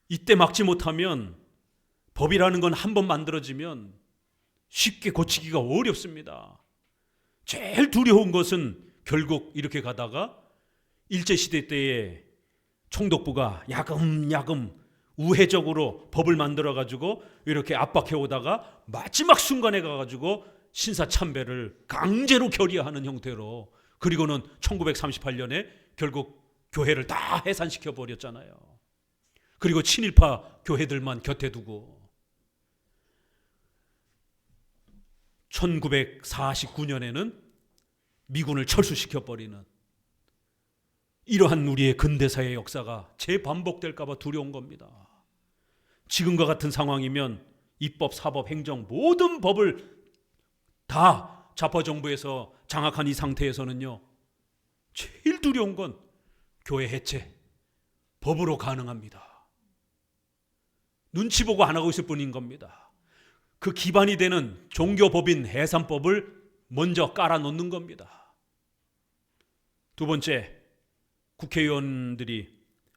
이때 막지 못하면 법이라는 건 한 번 만들어지면 쉽게 고치기가 어렵습니다. 제일 두려운 것은 결국 이렇게 가다가 일제시대 때에 총독부가 야금야금 우회적으로 법을 만들어가지고 이렇게 압박해오다가 마지막 순간에 가가지고 신사참배를 강제로 결의하는 형태로, 그리고는 1938년에 결국 교회를 다 해산시켜 버렸잖아요. 그리고 친일파 교회들만 곁에 두고 1949년에는 미군을 철수시켜 버리는 이러한 우리의 근대사의 역사가 재반복될까 봐 두려운 겁니다. 지금과 같은 상황이면 입법, 사법, 행정 모든 법을 다 좌파정부에서 장악한 이 상태에서는요, 제일 두려운 건 교회 해체, 법으로 가능합니다. 눈치 보고 안 하고 있을 뿐인 겁니다. 그 기반이 되는 종교법인 해산법을 먼저 깔아놓는 겁니다. 두 번째, 국회의원들이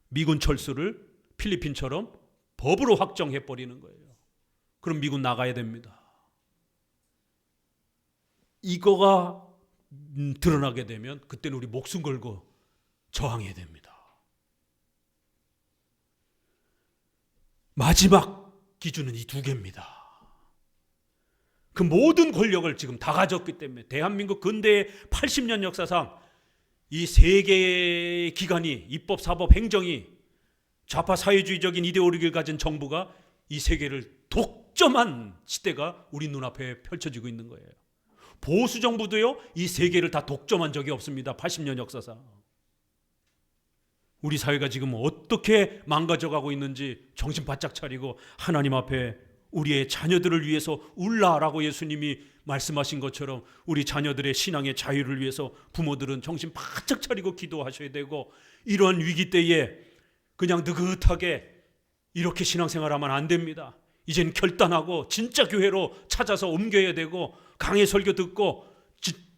미군 철수를 필리핀처럼 법으로 확정해버리는 거예요. 그럼 미군 나가야 됩니다. 이거가 드러나게 되면 그때는 우리 목숨 걸고 저항해야 됩니다. 마지막 기준은 이 두 개입니다. 그 모든 권력을 지금 다 가졌기 때문에 대한민국 근대의 80년 역사상 이 세 개의 기관이, 입법, 사법, 행정이, 좌파 사회주의적인 이데올로기를 가진 정부가 이 세 개를 독점한 시대가 우리 눈앞에 펼쳐지고 있는 거예요. 보수 정부도요, 이 세 개를 다 독점한 적이 없습니다. 80년 역사상. 우리 사회가 지금 어떻게 망가져가고 있는지 정신 바짝 차리고 하나님 앞에 우리의 자녀들을 위해서 울라라고 예수님이 말씀하신 것처럼 우리 자녀들의 신앙의 자유를 위해서 부모들은 정신 바짝 차리고 기도하셔야 되고, 이러한 위기 때에 그냥 느긋하게 이렇게 신앙생활하면 안 됩니다. 이제는 결단하고 진짜 교회로 찾아서 옮겨야 되고, 강의 설교 듣고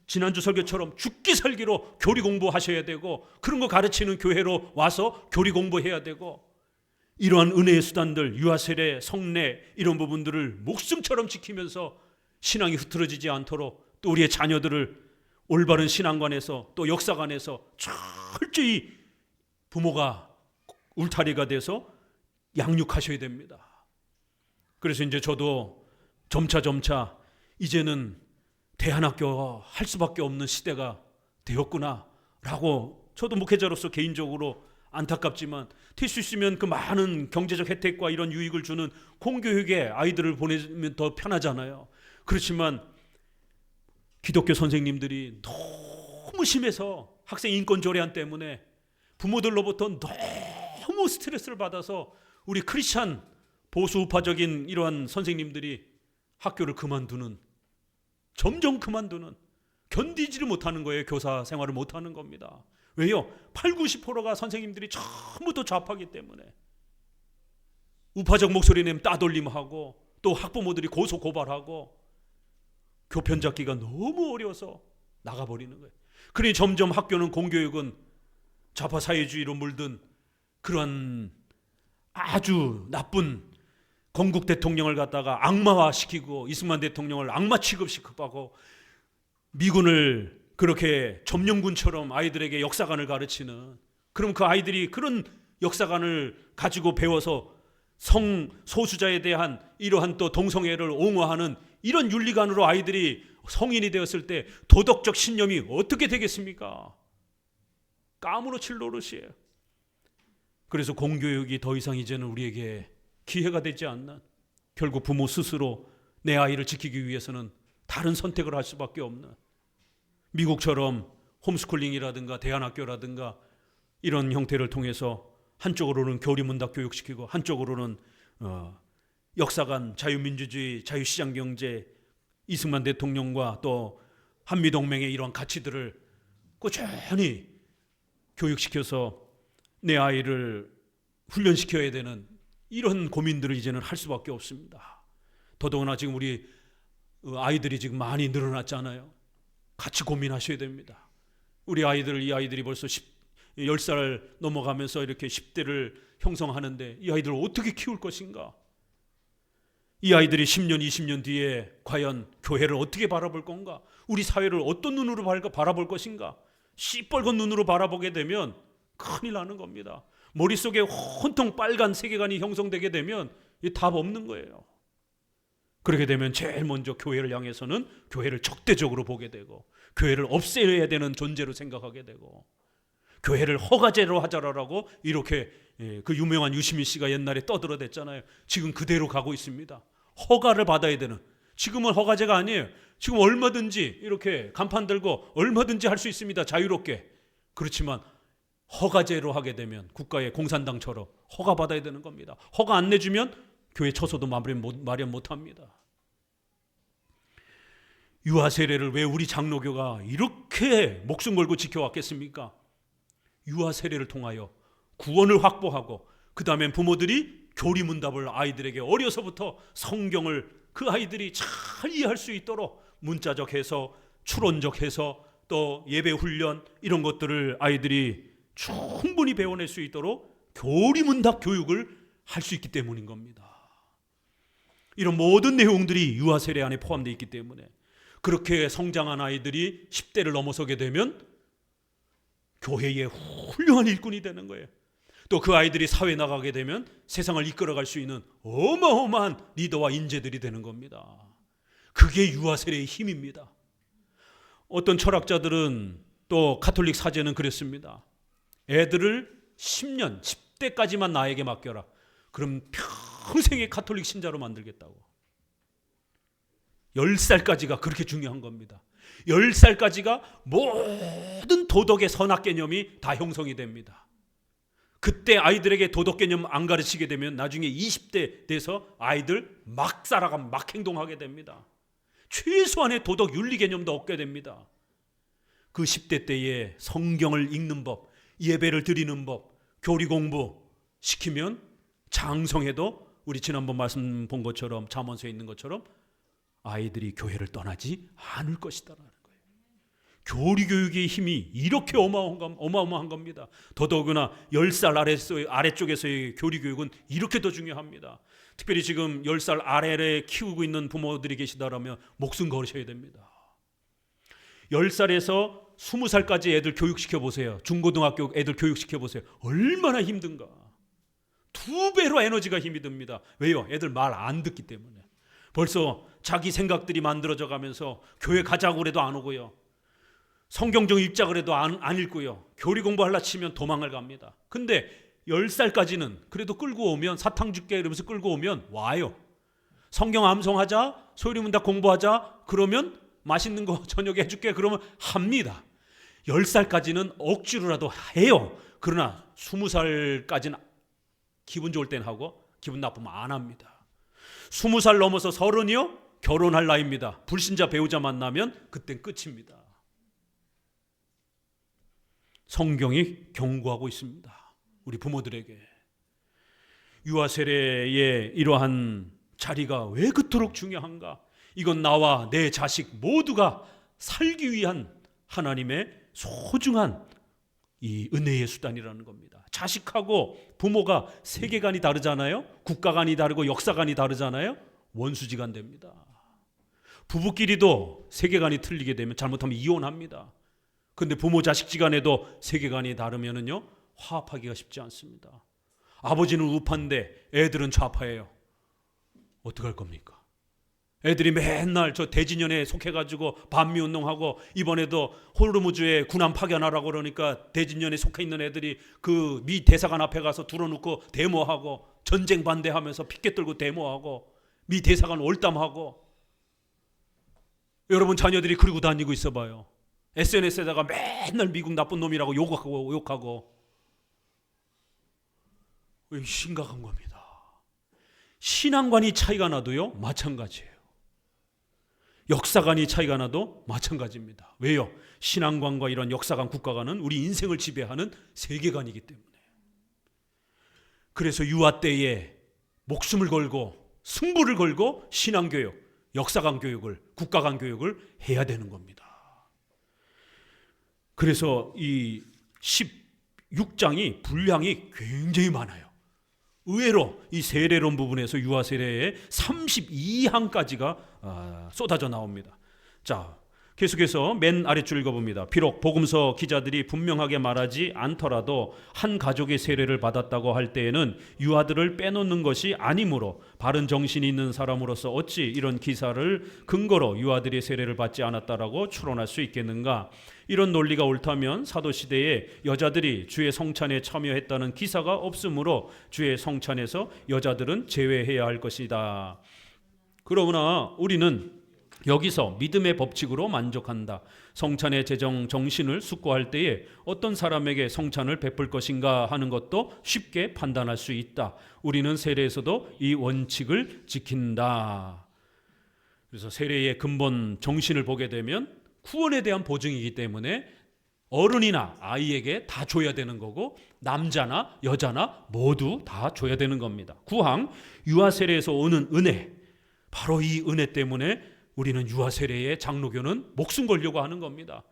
지난주 설교처럼 죽기 살기로 교리 공부하셔야 되고, 그런 거 가르치는 교회로 와서 교리 공부해야 되고, 이러한 은혜의 수단들, 유아세례, 성례 이런 부분들을 목숨처럼 지키면서 신앙이 흐트러지지 않도록 또 우리의 자녀들을 올바른 신앙관에서 또 역사관에서 철저히 부모가 울타리가 돼서 양육하셔야 됩니다. 그래서 이제 저도 점차 이제는 대안학교 할 수밖에 없는 시대가 되었구나 라고, 저도 목회자로서 개인적으로 안타깝지만 될 수 있으면 그 많은 경제적 혜택과 이런 유익을 주는 공교육에 아이들을 보내면 더 편하잖아요. 그렇지만 기독교 선생님들이 너무 심해서 학생 인권 조례안 때문에 부모들로부터 너무 스트레스를 받아서 우리 크리스찬 보수 우파적인 이러한 선생님들이 학교를 그만두는, 점점 그만두는, 견디지를 못하는 거예요. 교사 생활을 못하는 겁니다. 왜요? 80, 90%가 선생님들이 전부 다 좌파기 때문에. 우파적 목소리 내면 따돌림하고 또 학부모들이 고소 고발하고 교편 잡기가 너무 어려워서 나가버리는 거예요. 그러니 점점 학교는 공교육은 좌파 사회주의로 물든 그런 아주 나쁜 건국 대통령을 갖다가 악마화시키고 이승만 대통령을 악마 취급시키고 미군을 그렇게 점령군처럼 아이들에게 역사관을 가르치는, 그럼 그 아이들이 그런 역사관을 가지고 배워서 성소수자에 대한 이러한 또 동성애를 옹호하는 이런 윤리관으로 아이들이 성인이 되었을 때 도덕적 신념이 어떻게 되겠습니까? 까무러칠 노릇이에요. 그래서 공교육이 더 이상 이제는 우리에게 기회가 되지 않는, 결국 부모 스스로 내 아이를 지키기 위해서는 다른 선택을 할 수밖에 없는, 미국처럼 홈스쿨링이라든가 대안학교라든가 이런 형태를 통해서 한쪽으로는 교리문답 교육시키고 한쪽으로는 역사관, 자유민주주의, 자유시장경제, 이승만 대통령과 또 한미동맹의 이런 가치들을 꾸준히 교육시켜서 내 아이를 훈련시켜야 되는 이런 고민들을 이제는 할 수밖에 없습니다. 더더구나 지금 우리 아이들이 지금 많이 늘어났잖아요. 같이 고민하셔야 됩니다. 우리 아이들, 이 아이들이 벌써 10살 넘어가면서 이렇게 10대를 형성하는데 이 아이들을 어떻게 키울 것인가? 이 아이들이 10년, 20년 뒤에 과연 교회를 어떻게 바라볼 건가? 우리 사회를 어떤 눈으로 바라볼 것인가? 시뻘건 눈으로 바라보게 되면 큰일 나는 겁니다. 머릿속에 온통 빨간 세계관이 형성되게 되면 답 없는 거예요. 그렇게 되면 제일 먼저 교회를 향해서는 교회를 적대적으로 보게 되고 교회를 없애야 되는 존재로 생각하게 되고 교회를 허가제로 하자라고 이렇게 그 유명한 유시민 씨가 옛날에 떠들어댔잖아요. 지금 그대로 가고 있습니다. 허가를 받아야 되는, 지금은 허가제가 아니에요. 지금 얼마든지 이렇게 간판 들고 얼마든지 할 수 있습니다. 자유롭게. 그렇지만 허가제로 하게 되면 국가의 공산당처럼 허가 받아야 되는 겁니다. 허가 안 내주면 교회 처소도 마련 못합니다. 유아 세례를 왜 우리 장로교가 이렇게 목숨 걸고 지켜왔겠습니까? 유아 세례를 통하여 구원을 확보하고 그 다음엔 부모들이 교리문답을 아이들에게 어려서부터 성경을 그 아이들이 잘 이해할 수 있도록 문자적 해서 추론적 해서 또 예배 훈련 이런 것들을 아이들이 충분히 배워낼 수 있도록 교리문답 교육을 할 수 있기 때문인 겁니다. 이런 모든 내용들이 유아 세례 안에 포함되어 있기 때문에 그렇게 성장한 아이들이 10대를 넘어서게 되면 교회의 훌륭한 일꾼이 되는 거예요. 또 그 아이들이 사회에 나가게 되면 세상을 이끌어갈 수 있는 어마어마한 리더와 인재들이 되는 겁니다. 그게 유아 세례의 힘입니다. 어떤 철학자들은 또 가톨릭 사제는 그랬습니다. 애들을 10년, 10대까지만 나에게 맡겨라. 그럼 평생의 가톨릭 신자로 만들겠다고. 10살까지가 그렇게 중요한 겁니다. 10살까지가 모든 도덕의 선악 개념이 다 형성이 됩니다. 그때 아이들에게 도덕 개념 안 가르치게 되면 나중에 20대 돼서 아이들 막 살아가면 막 행동하게 됩니다. 최소한의 도덕 윤리 개념도 얻게 됩니다. 그 10대 때에 성경을 읽는 법, 예배를 드리는 법, 교리 공부 시키면 장성해도 우리 지난번 말씀 본 것처럼 잠언서에 있는 것처럼 아이들이 교회를 떠나지 않을 것이다라는 거예요. 교리 교육의 힘이 이렇게 어마어마한 겁니다. 더더구나 10살 아래쪽에서의 교리 교육은 이렇게 더 중요합니다. 특별히 지금 10살 아래를 키우고 있는 부모들이 계시다라면 목숨 걸으셔야 됩니다. 10살에서 20살까지 애들 교육시켜 보세요. 중고등학교 애들 교육시켜 보세요. 얼마나 힘든가. 2배로 에너지가 힘이 듭니다. 왜요? 애들 말 안 듣기 때문에. 벌써 자기 생각들이 만들어져 가면서 교회 가자고 그래도 안 오고요. 성경적 읽자 그래도 안 읽고요. 교리 공부하려 치면 도망을 갑니다. 근데 10살까지는 그래도 끌고 오면 사탕 줄게 이러면서 끌고 오면 와요. 성경 암송하자, 소리문답 공부하자 그러면 맛있는 거 저녁에 해줄게 그러면 합니다. 10살까지는 억지로라도 해요. 그러나 20살까지는 기분 좋을 땐 하고 기분 나쁘면 안 합니다. 20살 넘어서 30이요? 결혼할 나이입니다. 불신자 배우자 만나면 그땐 끝입니다. 성경이 경고하고 있습니다. 우리 부모들에게. 유아 세례의 이러한 자리가 왜 그토록 중요한가? 이건 나와 내 자식 모두가 살기 위한 하나님의 소중한 이 은혜의 수단이라는 겁니다. 자식하고 부모가 세계관이 다르잖아요. 국가관이 다르고 역사관이 다르잖아요. 원수지간됩니다. 부부끼리도 세계관이 틀리게 되면 잘못하면 이혼합니다. 그런데 부모 자식지간에도 세계관이 다르면은요 화합하기가 쉽지 않습니다. 아버지는 우파인데 애들은 좌파예요. 어떡할 겁니까? 애들이 맨날 저 대진연에 속해가지고 반미운동하고 이번에도 호르무즈에 군함 파견하라고 그러니까 대진연에 속해 있는 애들이 그 미 대사관 앞에 가서 둘러놓고 데모하고 전쟁 반대하면서 피켓 들고 데모하고 미 대사관 올담하고. 여러분 자녀들이 그러고 다니고 있어봐요. SNS에다가 맨날 미국 나쁜 놈이라고 욕하고. 심각한 겁니다. 신앙관이 차이가 나도요 마찬가지예요. 역사관이 차이가 나도 마찬가지입니다. 왜요? 신앙관과 이런 역사관, 국가관은 우리 인생을 지배하는 세계관이기 때문에. 그래서 유아 때에 목숨을 걸고 승부를 걸고 신앙교육, 역사관 교육을, 국가관 교육을 해야 되는 겁니다. 그래서 이 16장이 분량이 굉장히 많아요. 의외로 이 세례론 부분에서 유아 세례의 32항까지가 쏟아져 나옵니다. 자, 계속해서 맨 아래줄 읽어봅니다. 비록 복음서 기자들이 분명하게 말하지 않더라도 한 가족이 세례를 받았다고 할 때에는 유아들을 빼놓는 것이 아니므로 바른 정신이 있는 사람으로서 어찌 이런 기사를 근거로 유아들이 세례를 받지 않았다라고 추론할 수 있겠는가? 이런 논리가 옳다면 사도시대에 여자들이 주의 성찬에 참여했다는 기사가 없으므로 주의 성찬에서 여자들은 제외해야 할 것이다. 그러나 우리는 여기서 믿음의 법칙으로 만족한다. 성찬의 제정 정신을 숙고할 때에 어떤 사람에게 성찬을 베풀 것인가 하는 것도 쉽게 판단할 수 있다. 우리는 세례에서도 이 원칙을 지킨다. 그래서 세례의 근본 정신을 보게 되면 구원에 대한 보증이기 때문에 어른이나 아이에게 다 줘야 되는 거고 남자나 여자나 모두 다 줘야 되는 겁니다. 9항 유아 세례에서 오는 은혜, 바로 이 은혜 때문에 우리는 유아 세례의 장로교는 목숨 걸려고 하는 겁니다.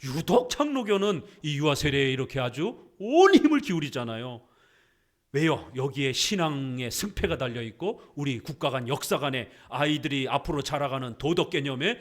유독 장로교는 이 유아 세례에 이렇게 아주 온 힘을 기울이잖아요. 왜요? 여기에 신앙의 승패가 달려있고 우리 국가간 역사간에 아이들이 앞으로 자라가는 도덕 개념에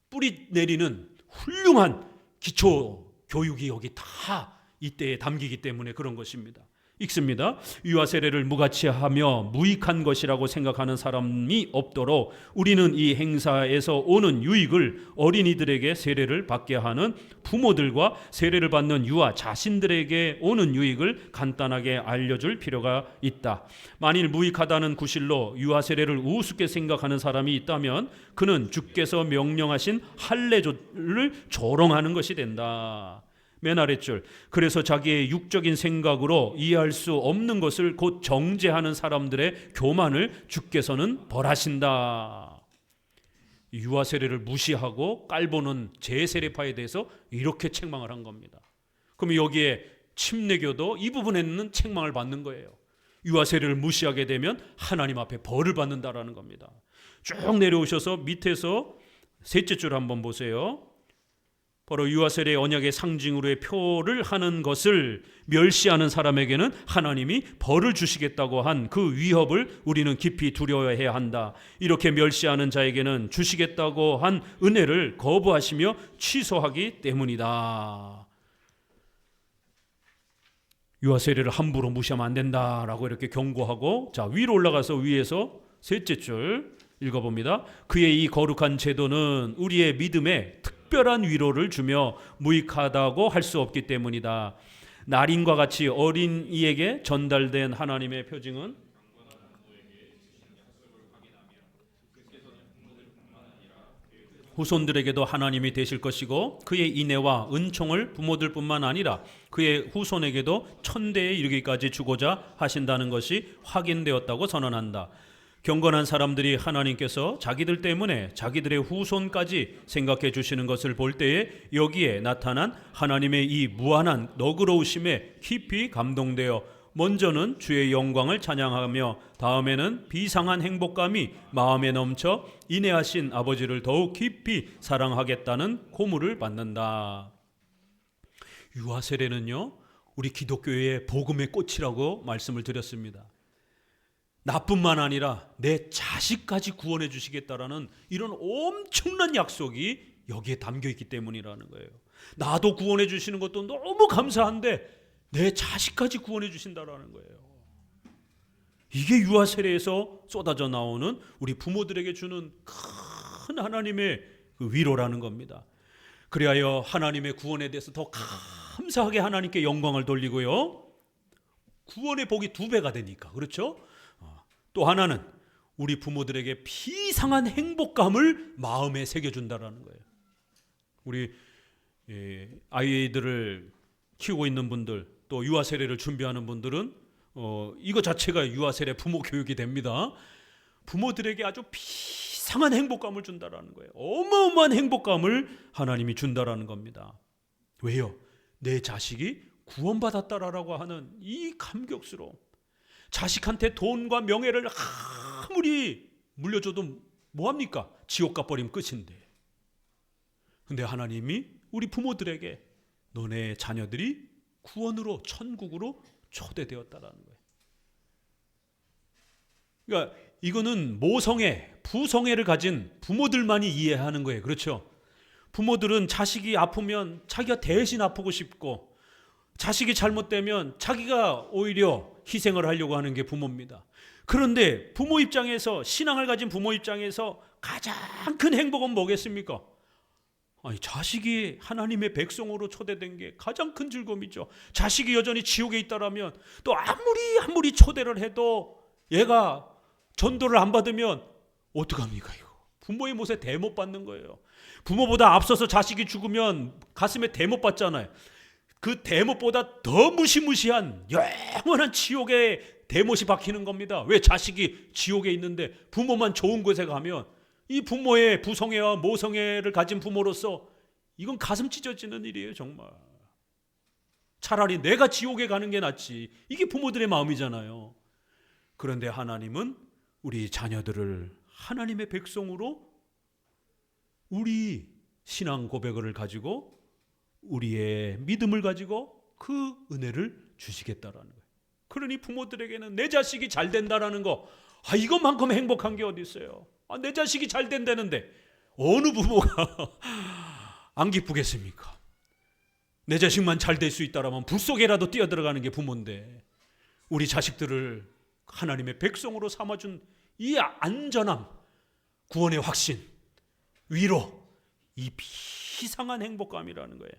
뿌리 내리는 훌륭한 기초 교육이 여기 다 이때에 담기기 때문에 그런 것입니다. 읽습니다. 유아 세례를 무가치하며 무익한 것이라고 생각하는 사람이 없도록 우리는 이 행사에서 오는 유익을 어린이들에게 세례를 받게 하는 부모들과 세례를 받는 유아 자신들에게 오는 유익을 간단하게 알려줄 필요가 있다. 만일 무익하다는 구실로 유아 세례를 우습게 생각하는 사람이 있다면 그는 주께서 명령하신 할례를 조롱하는 것이 된다. 맨 아랫줄, 그래서 자기의 육적인 생각으로 이해할 수 없는 것을 곧 정죄하는 사람들의 교만을 주께서는 벌하신다. 유아 세례를 무시하고 깔보는 재세례파에 대해서 이렇게 책망을 한 겁니다. 그럼 여기에 침례교도 이 부분에는 책망을 받는 거예요. 유아 세례를 무시하게 되면 하나님 앞에 벌을 받는다라는 겁니다. 쭉 내려오셔서 밑에서 셋째 줄 한번 보세요. 바로 유아 세례의 언약의 상징으로의 표를 하는 것을 멸시하는 사람에게는 하나님이 벌을 주시겠다고 한 그 위협을 우리는 깊이 두려워해야 한다. 이렇게 멸시하는 자에게는 주시겠다고 한 은혜를 거부하시며 취소하기 때문이다. 유아 세례를 함부로 무시하면 안 된다라고 이렇게 경고하고, 자, 위로 올라가서 위에서 셋째 줄 읽어봅니다. 그의 이 거룩한 제도는 우리의 믿음에 특별한 위로를 주며 무익하다고 할 수 없기 때문이다. 날인과 같이 어린이에게 전달된 하나님의 표징은 후손들에게도 하나님이 되실 것이고 그의 인애와 은총을 부모들뿐만 아니라 그의 후손에게도 천대에 이르기까지 주고자 하신다는 것이 확인되었다고 선언한다. 경건한 사람들이 하나님께서 자기들 때문에 자기들의 후손까지 생각해 주시는 것을 볼 때에 여기에 나타난 하나님의 이 무한한 너그러우심에 깊이 감동되어 먼저는 주의 영광을 찬양하며 다음에는 비상한 행복감이 마음에 넘쳐 인내하신 아버지를 더욱 깊이 사랑하겠다는 고물을 받는다. 유아 세례는요, 우리 기독교의 복음의 꽃이라고 말씀을 드렸습니다. 나뿐만 아니라 내 자식까지 구원해 주시겠다라는 이런 엄청난 약속이 여기에 담겨 있기 때문이라는 거예요. 나도 구원해 주시는 것도 너무 감사한데 내 자식까지 구원해 주신다라는 거예요. 이게 유아 세례에서 쏟아져 나오는 우리 부모들에게 주는 큰 하나님의 위로라는 겁니다. 그리하여 하나님의 구원에 대해서 더 감사하게 하나님께 영광을 돌리고요, 구원의 복이 2배가 되니까, 그렇죠? 또 하나는 우리 부모들에게 비상한 행복감을 마음에 새겨준다라는 거예요. 우리 아이들을 키우고 있는 분들, 또 유아 세례를 준비하는 분들은 이거 자체가 유아 세례 부모 교육이 됩니다. 부모들에게 아주 비상한 행복감을 준다라는 거예요. 어마어마한 행복감을 하나님이 준다라는 겁니다. 왜요? 내 자식이 구원받았다라고 하는 이 감격스러움. 자식한테 돈과 명예를 아무리 물려줘도 뭐합니까? 지옥 가버리면 끝인데. 근데 하나님이 우리 부모들에게 너네 자녀들이 구원으로, 천국으로 초대되었다라는 거예요. 그러니까 이거는 모성애, 부성애를 가진 부모들만이 이해하는 거예요. 그렇죠? 부모들은 자식이 아프면 자기가 대신 아프고 싶고, 자식이 잘못되면 자기가 오히려 희생을 하려고 하는 게 부모입니다. 그런데 부모 입장에서, 신앙을 가진 부모 입장에서 가장 큰 행복은 뭐겠습니까? 아니, 자식이 하나님의 백성으로 초대된 게 가장 큰 즐거움이죠. 자식이 여전히 지옥에 있다라면, 또 아무리 초대를 해도 얘가 전도를 안 받으면 어떡합니까? 이거 부모의 못에 대못 받는 거예요. 부모보다 앞서서 자식이 죽으면 가슴에 대못 받잖아요. 그 대못보다 더 무시무시한 영원한 지옥에 대못이 박히는 겁니다. 왜? 자식이 지옥에 있는데 부모만 좋은 곳에 가면, 이 부모의 부성애와 모성애를 가진 부모로서 이건 가슴 찢어지는 일이에요. 정말 차라리 내가 지옥에 가는 게 낫지. 이게 부모들의 마음이잖아요. 그런데 하나님은 우리 자녀들을 하나님의 백성으로, 우리 신앙 고백을 가지고, 우리의 믿음을 가지고 그 은혜를 주시겠다라는 거예요. 그러니 부모들에게는 내 자식이 잘 된다라는 거, 이것만큼 행복한 게 어디 있어요? 내 자식이 잘 된다는데 어느 부모가 안 기쁘겠습니까? 내 자식만 잘 될 수 있다라면 불 속에라도 뛰어들어가는 게 부모인데, 우리 자식들을 하나님의 백성으로 삼아준 이 안전함, 구원의 확신, 위로, 이 비상한 행복감이라는 거예요.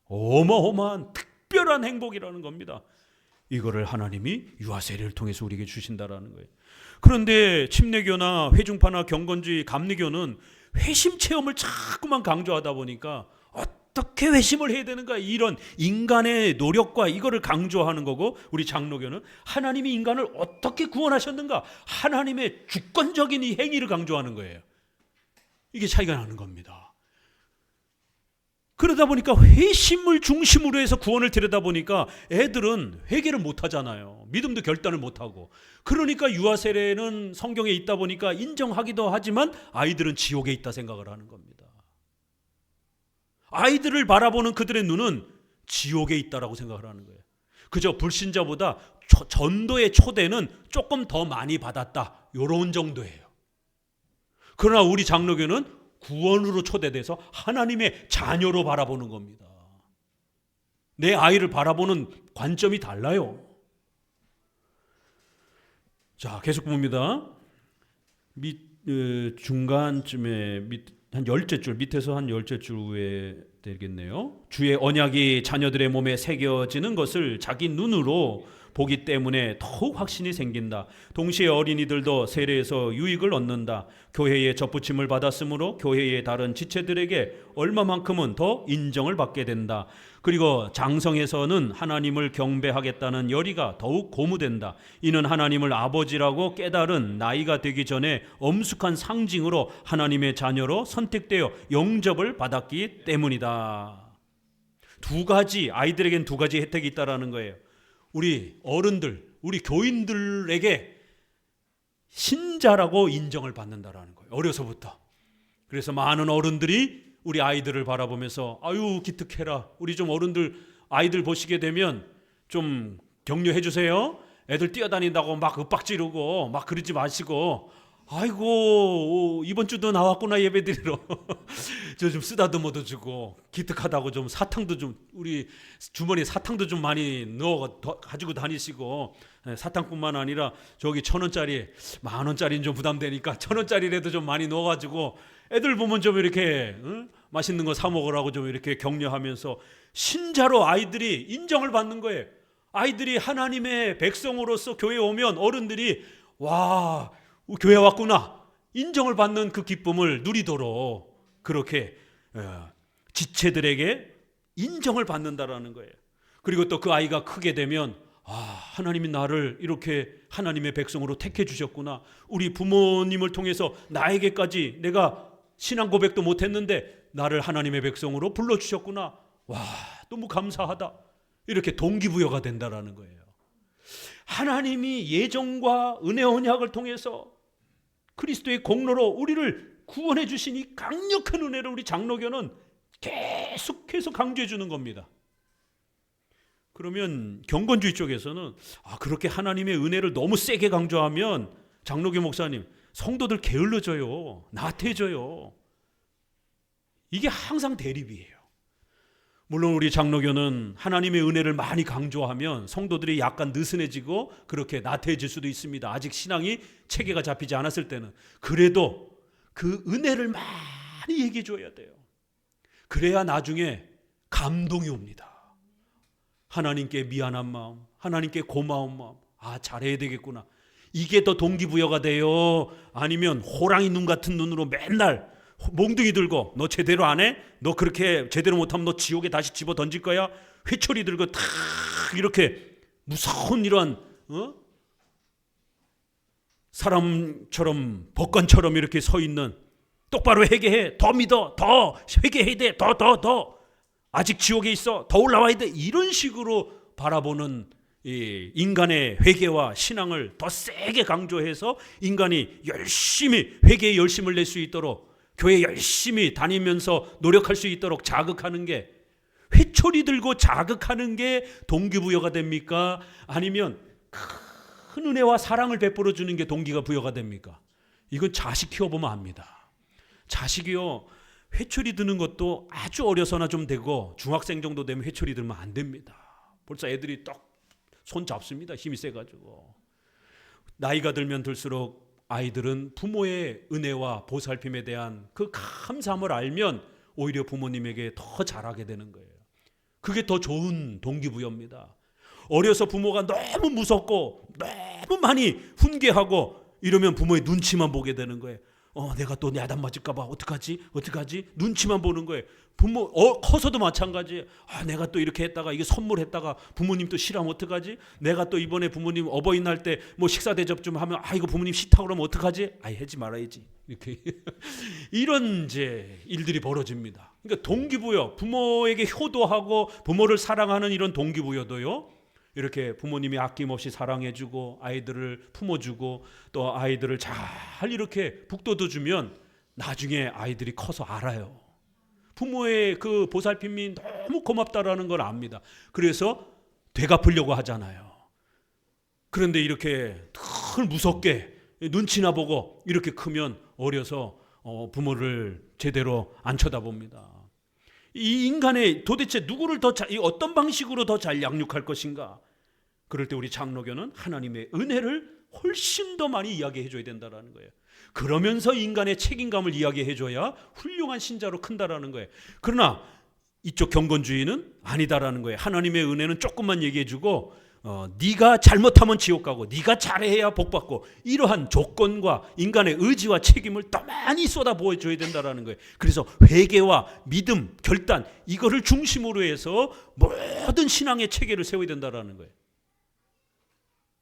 어마어마한 특별한 행복이라는 겁니다. 이거를 하나님이 유아세례를 통해서 우리에게 주신다라는 거예요. 그런데 침례교나 회중파나 경건주의, 감리교는 회심 체험을 자꾸만 강조하다 보니까 어떻게 회심을 해야 되는가, 이런 인간의 노력과 이거를 강조하는 거고, 우리 장로교는 하나님이 인간을 어떻게 구원하셨는가, 하나님의 주권적인 이 행위를 강조하는 거예요. 이게 차이가 나는 겁니다. 그러다 보니까 회심을 중심으로 해서 구원을 들여다보니까 애들은 회개를 못하잖아요. 믿음도 결단을 못하고. 그러니까 유아세례는 성경에 있다 보니까 인정하기도 하지만 아이들은 지옥에 있다 생각을 하는 겁니다. 아이들을 바라보는 그들의 눈은 지옥에 있다라고 생각을 하는 거예요. 그저 불신자보다 전도의 초대는 조금 더 많이 받았다, 이런 정도예요. 그러나 우리 장로교는 구원으로 초대돼서 하나님의 자녀로 바라보는 겁니다. 내 아이를 바라보는 관점이 달라요. 자, 계속 봅니다. 중간쯤에 한 10째 줄, 밑에서 한 10째 줄 위에 되겠네요. 주의 언약이 자녀들의 몸에 새겨지는 것을 자기 눈으로 보기 때문에 더욱 확신이 생긴다. 동시에 어린이들도 세례에서 유익을 얻는다. 교회의 접붙임을 받았으므로 교회의 다른 지체들에게 얼마만큼은 더 인정을 받게 된다. 그리고 장성에서는 하나님을 경배하겠다는 열의가 더욱 고무된다. 이는 하나님을 아버지라고 깨달은 나이가 되기 전에 엄숙한 상징으로 하나님의 자녀로 선택되어 영접을 받았기 때문이다. 아이들에겐 두 가지 혜택이 있다라는 거예요. 우리 어른들, 우리 교인들에게 신자라고 인정을 받는다라는 거예요. 어려서부터. 그래서 많은 어른들이 우리 아이들을 바라보면서 아유 기특해라. 우리 좀 어른들 아이들 보시게 되면 좀 격려해 주세요. 애들 뛰어다닌다고 막 윽박지르고 막 그러지 마시고 아이고 이번 주도 나왔구나 예배드리러 저 좀 쓰다듬어도 주고 기특하다고 좀 사탕도 좀 우리 주머니에 사탕도 좀 많이 넣어 가지고 다니시고 사탕뿐만 아니라 저기 1,000원짜리 10,000원짜리는 좀 부담되니까 1,000원짜리라도 좀 많이 넣어가지고 애들 보면 좀 이렇게 맛있는 거 사 먹으라고 좀 이렇게 격려하면서 신자로 아이들이 인정을 받는 거예요. 아이들이 하나님의 백성으로서 교회에 오면 어른들이 와 교회 왔구나 인정을 받는 그 기쁨을 누리도록 그렇게 지체들에게 인정을 받는다라는 거예요. 그리고 또 그 아이가 크게 되면 하나님이 나를 이렇게 하나님의 백성으로 택해 주셨구나. 우리 부모님을 통해서 나에게까지 내가 신앙 고백도 못했는데 나를 하나님의 백성으로 불러주셨구나. 와 너무 감사하다. 이렇게 동기부여가 된다라는 거예요. 하나님이 예정과 은혜 언약을 통해서 그리스도의 공로로 우리를 구원해 주신 이 강력한 은혜를 우리 장로교는 계속해서 강조해 주는 겁니다. 그러면 경건주의 쪽에서는 그렇게 하나님의 은혜를 너무 세게 강조하면 장로교 목사님 성도들 게을러져요. 나태해져요. 이게 항상 대립이에요. 물론 우리 장로교는 하나님의 은혜를 많이 강조하면 성도들이 약간 느슨해지고 그렇게 나태해질 수도 있습니다. 아직 신앙이 체계가 잡히지 않았을 때는. 그래도 그 은혜를 많이 얘기해 줘야 돼요. 그래야 나중에 감동이 옵니다. 하나님께 미안한 마음, 하나님께 고마운 마음, 잘해야 되겠구나. 이게 더 동기부여가 돼요. 아니면 호랑이 눈 같은 눈으로 맨날 몽둥이 들고 너 제대로 안 해? 너 그렇게 제대로 못하면 너 지옥에 다시 집어 던질 거야? 회초리 들고 탁 이렇게 무서운 이런 사람처럼 법관처럼 이렇게 서 있는 똑바로 회개해. 더 믿어. 더 회개해야 돼. 더 아직 지옥에 있어. 더 올라와야 돼. 이런 식으로 바라보는 이 인간의 회개와 신앙을 더 세게 강조해서 인간이 열심히 회개에 열심을 낼 수 있도록 교회 열심히 다니면서 노력할 수 있도록 자극하는 게 회초리 들고 자극하는 게 동기부여가 됩니까? 아니면 큰 은혜와 사랑을 베풀어 주는 게 동기가 부여가 됩니까? 이건 자식 키워보면 압니다. 자식이요 회초리 드는 것도 아주 어려서나 좀 되고 중학생 정도 되면 회초리 들면 안 됩니다. 벌써 애들이 딱 손 잡습니다. 힘이 세가지고. 나이가 들면 들수록 아이들은 부모의 은혜와 보살핌에 대한 그 감사함을 알면 오히려 부모님에게 더 잘하게 되는 거예요. 그게 더 좋은 동기부여입니다. 어려서 부모가 너무 무섭고 너무 많이 훈계하고 이러면 부모의 눈치만 보게 되는 거예요. 내가 또 야단 맞을까 봐 어떡하지? 눈치만 보는 거예요. 부모 커서도 마찬가지예요. 내가 또 이렇게 했다가 이게 선물했다가 부모님 또 싫어하면 어떡하지? 내가 또 이번에 부모님 어버이날 때 뭐 식사 대접 좀 하면 이거 부모님 싫다 그러면 어떡하지? 하지 말아야지. 이렇게 이런 이제 일들이 벌어집니다. 그러니까 동기부여, 부모에게 효도하고 부모를 사랑하는 이런 동기부여도요. 이렇게 부모님이 아낌없이 사랑해주고 아이들을 품어주고 또 아이들을 잘 이렇게 북돋워주면 나중에 아이들이 커서 알아요. 부모의 그 보살핌이 너무 고맙다라는 걸 압니다. 그래서 되갚으려고 하잖아요. 그런데 이렇게 늘 무섭게 눈치나 보고 이렇게 크면 어려서 부모를 제대로 안 쳐다봅니다. 이 인간의 도대체 누구를 더 어떤 방식으로 더 잘 양육할 것인가? 그럴 때 우리 장로교는 하나님의 은혜를 훨씬 더 많이 이야기해 줘야 된다는 거예요. 그러면서 인간의 책임감을 이야기해 줘야 훌륭한 신자로 큰다라는 거예요. 그러나 이쪽 경건주의는 아니다라는 거예요. 하나님의 은혜는 조금만 얘기해 주고 네가 잘못하면 지옥 가고 네가 잘해야 복 받고 이러한 조건과 인간의 의지와 책임을 더 많이 쏟아부어 줘야 된다라는 거예요. 그래서 회개와 믿음, 결단 이거를 중심으로 해서 모든 신앙의 체계를 세워야 된다라는 거예요.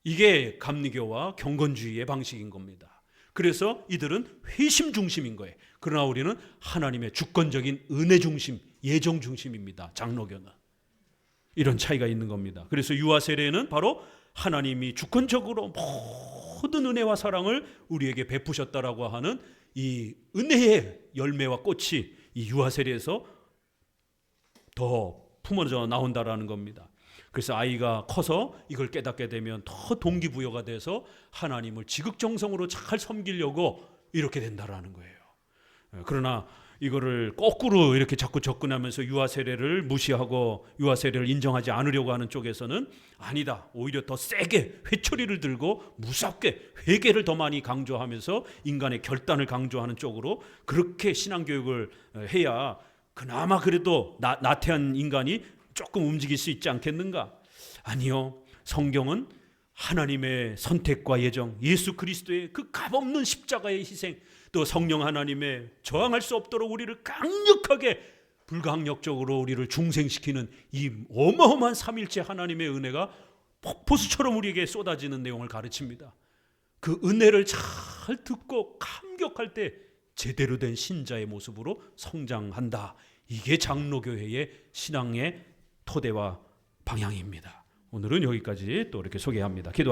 이게 감리교와 경건주의의 방식인 겁니다. 그래서 이들은 회심 중심인 거예요. 그러나 우리는 하나님의 주권적인 은혜 중심, 예정 중심입니다. 장로교는. 이런 차이가 있는 겁니다. 그래서 유아 세례는 바로 하나님이 주권적으로 모든 은혜와 사랑을 우리에게 베푸셨다라고 하는 이 은혜의 열매와 꽃이 이 유아 세례에서 더 품어져 나온다라는 겁니다. 그래서 아이가 커서 이걸 깨닫게 되면 더 동기부여가 돼서 하나님을 지극정성으로 잘 섬기려고 이렇게 된다라는 거예요. 그러나 이거를 거꾸로 이렇게 자꾸 접근하면서 유아 세례를 무시하고 유아 세례를 인정하지 않으려고 하는 쪽에서는 아니다, 오히려 더 세게 회초리를 들고 무섭게 회개를 더 많이 강조하면서 인간의 결단을 강조하는 쪽으로 그렇게 신앙교육을 해야 그나마 그래도 나태한 인간이 조금 움직일 수 있지 않겠는가? 아니요, 성경은 하나님의 선택과 예정, 예수 그리스도의 그 값없는 십자가의 희생, 또 성령 하나님의 저항할 수 없도록 우리를 강력하게 불가항력적으로 우리를 중생시키는 이 어마어마한 삼일째 하나님의 은혜가 폭포수처럼 우리에게 쏟아지는 내용을 가르칩니다. 그 은혜를 잘 듣고 감격할 때 제대로 된 신자의 모습으로 성장한다. 이게 장로교회의 신앙의 토대와 방향입니다. 오늘은 여기까지 또 이렇게 소개합니다. 기도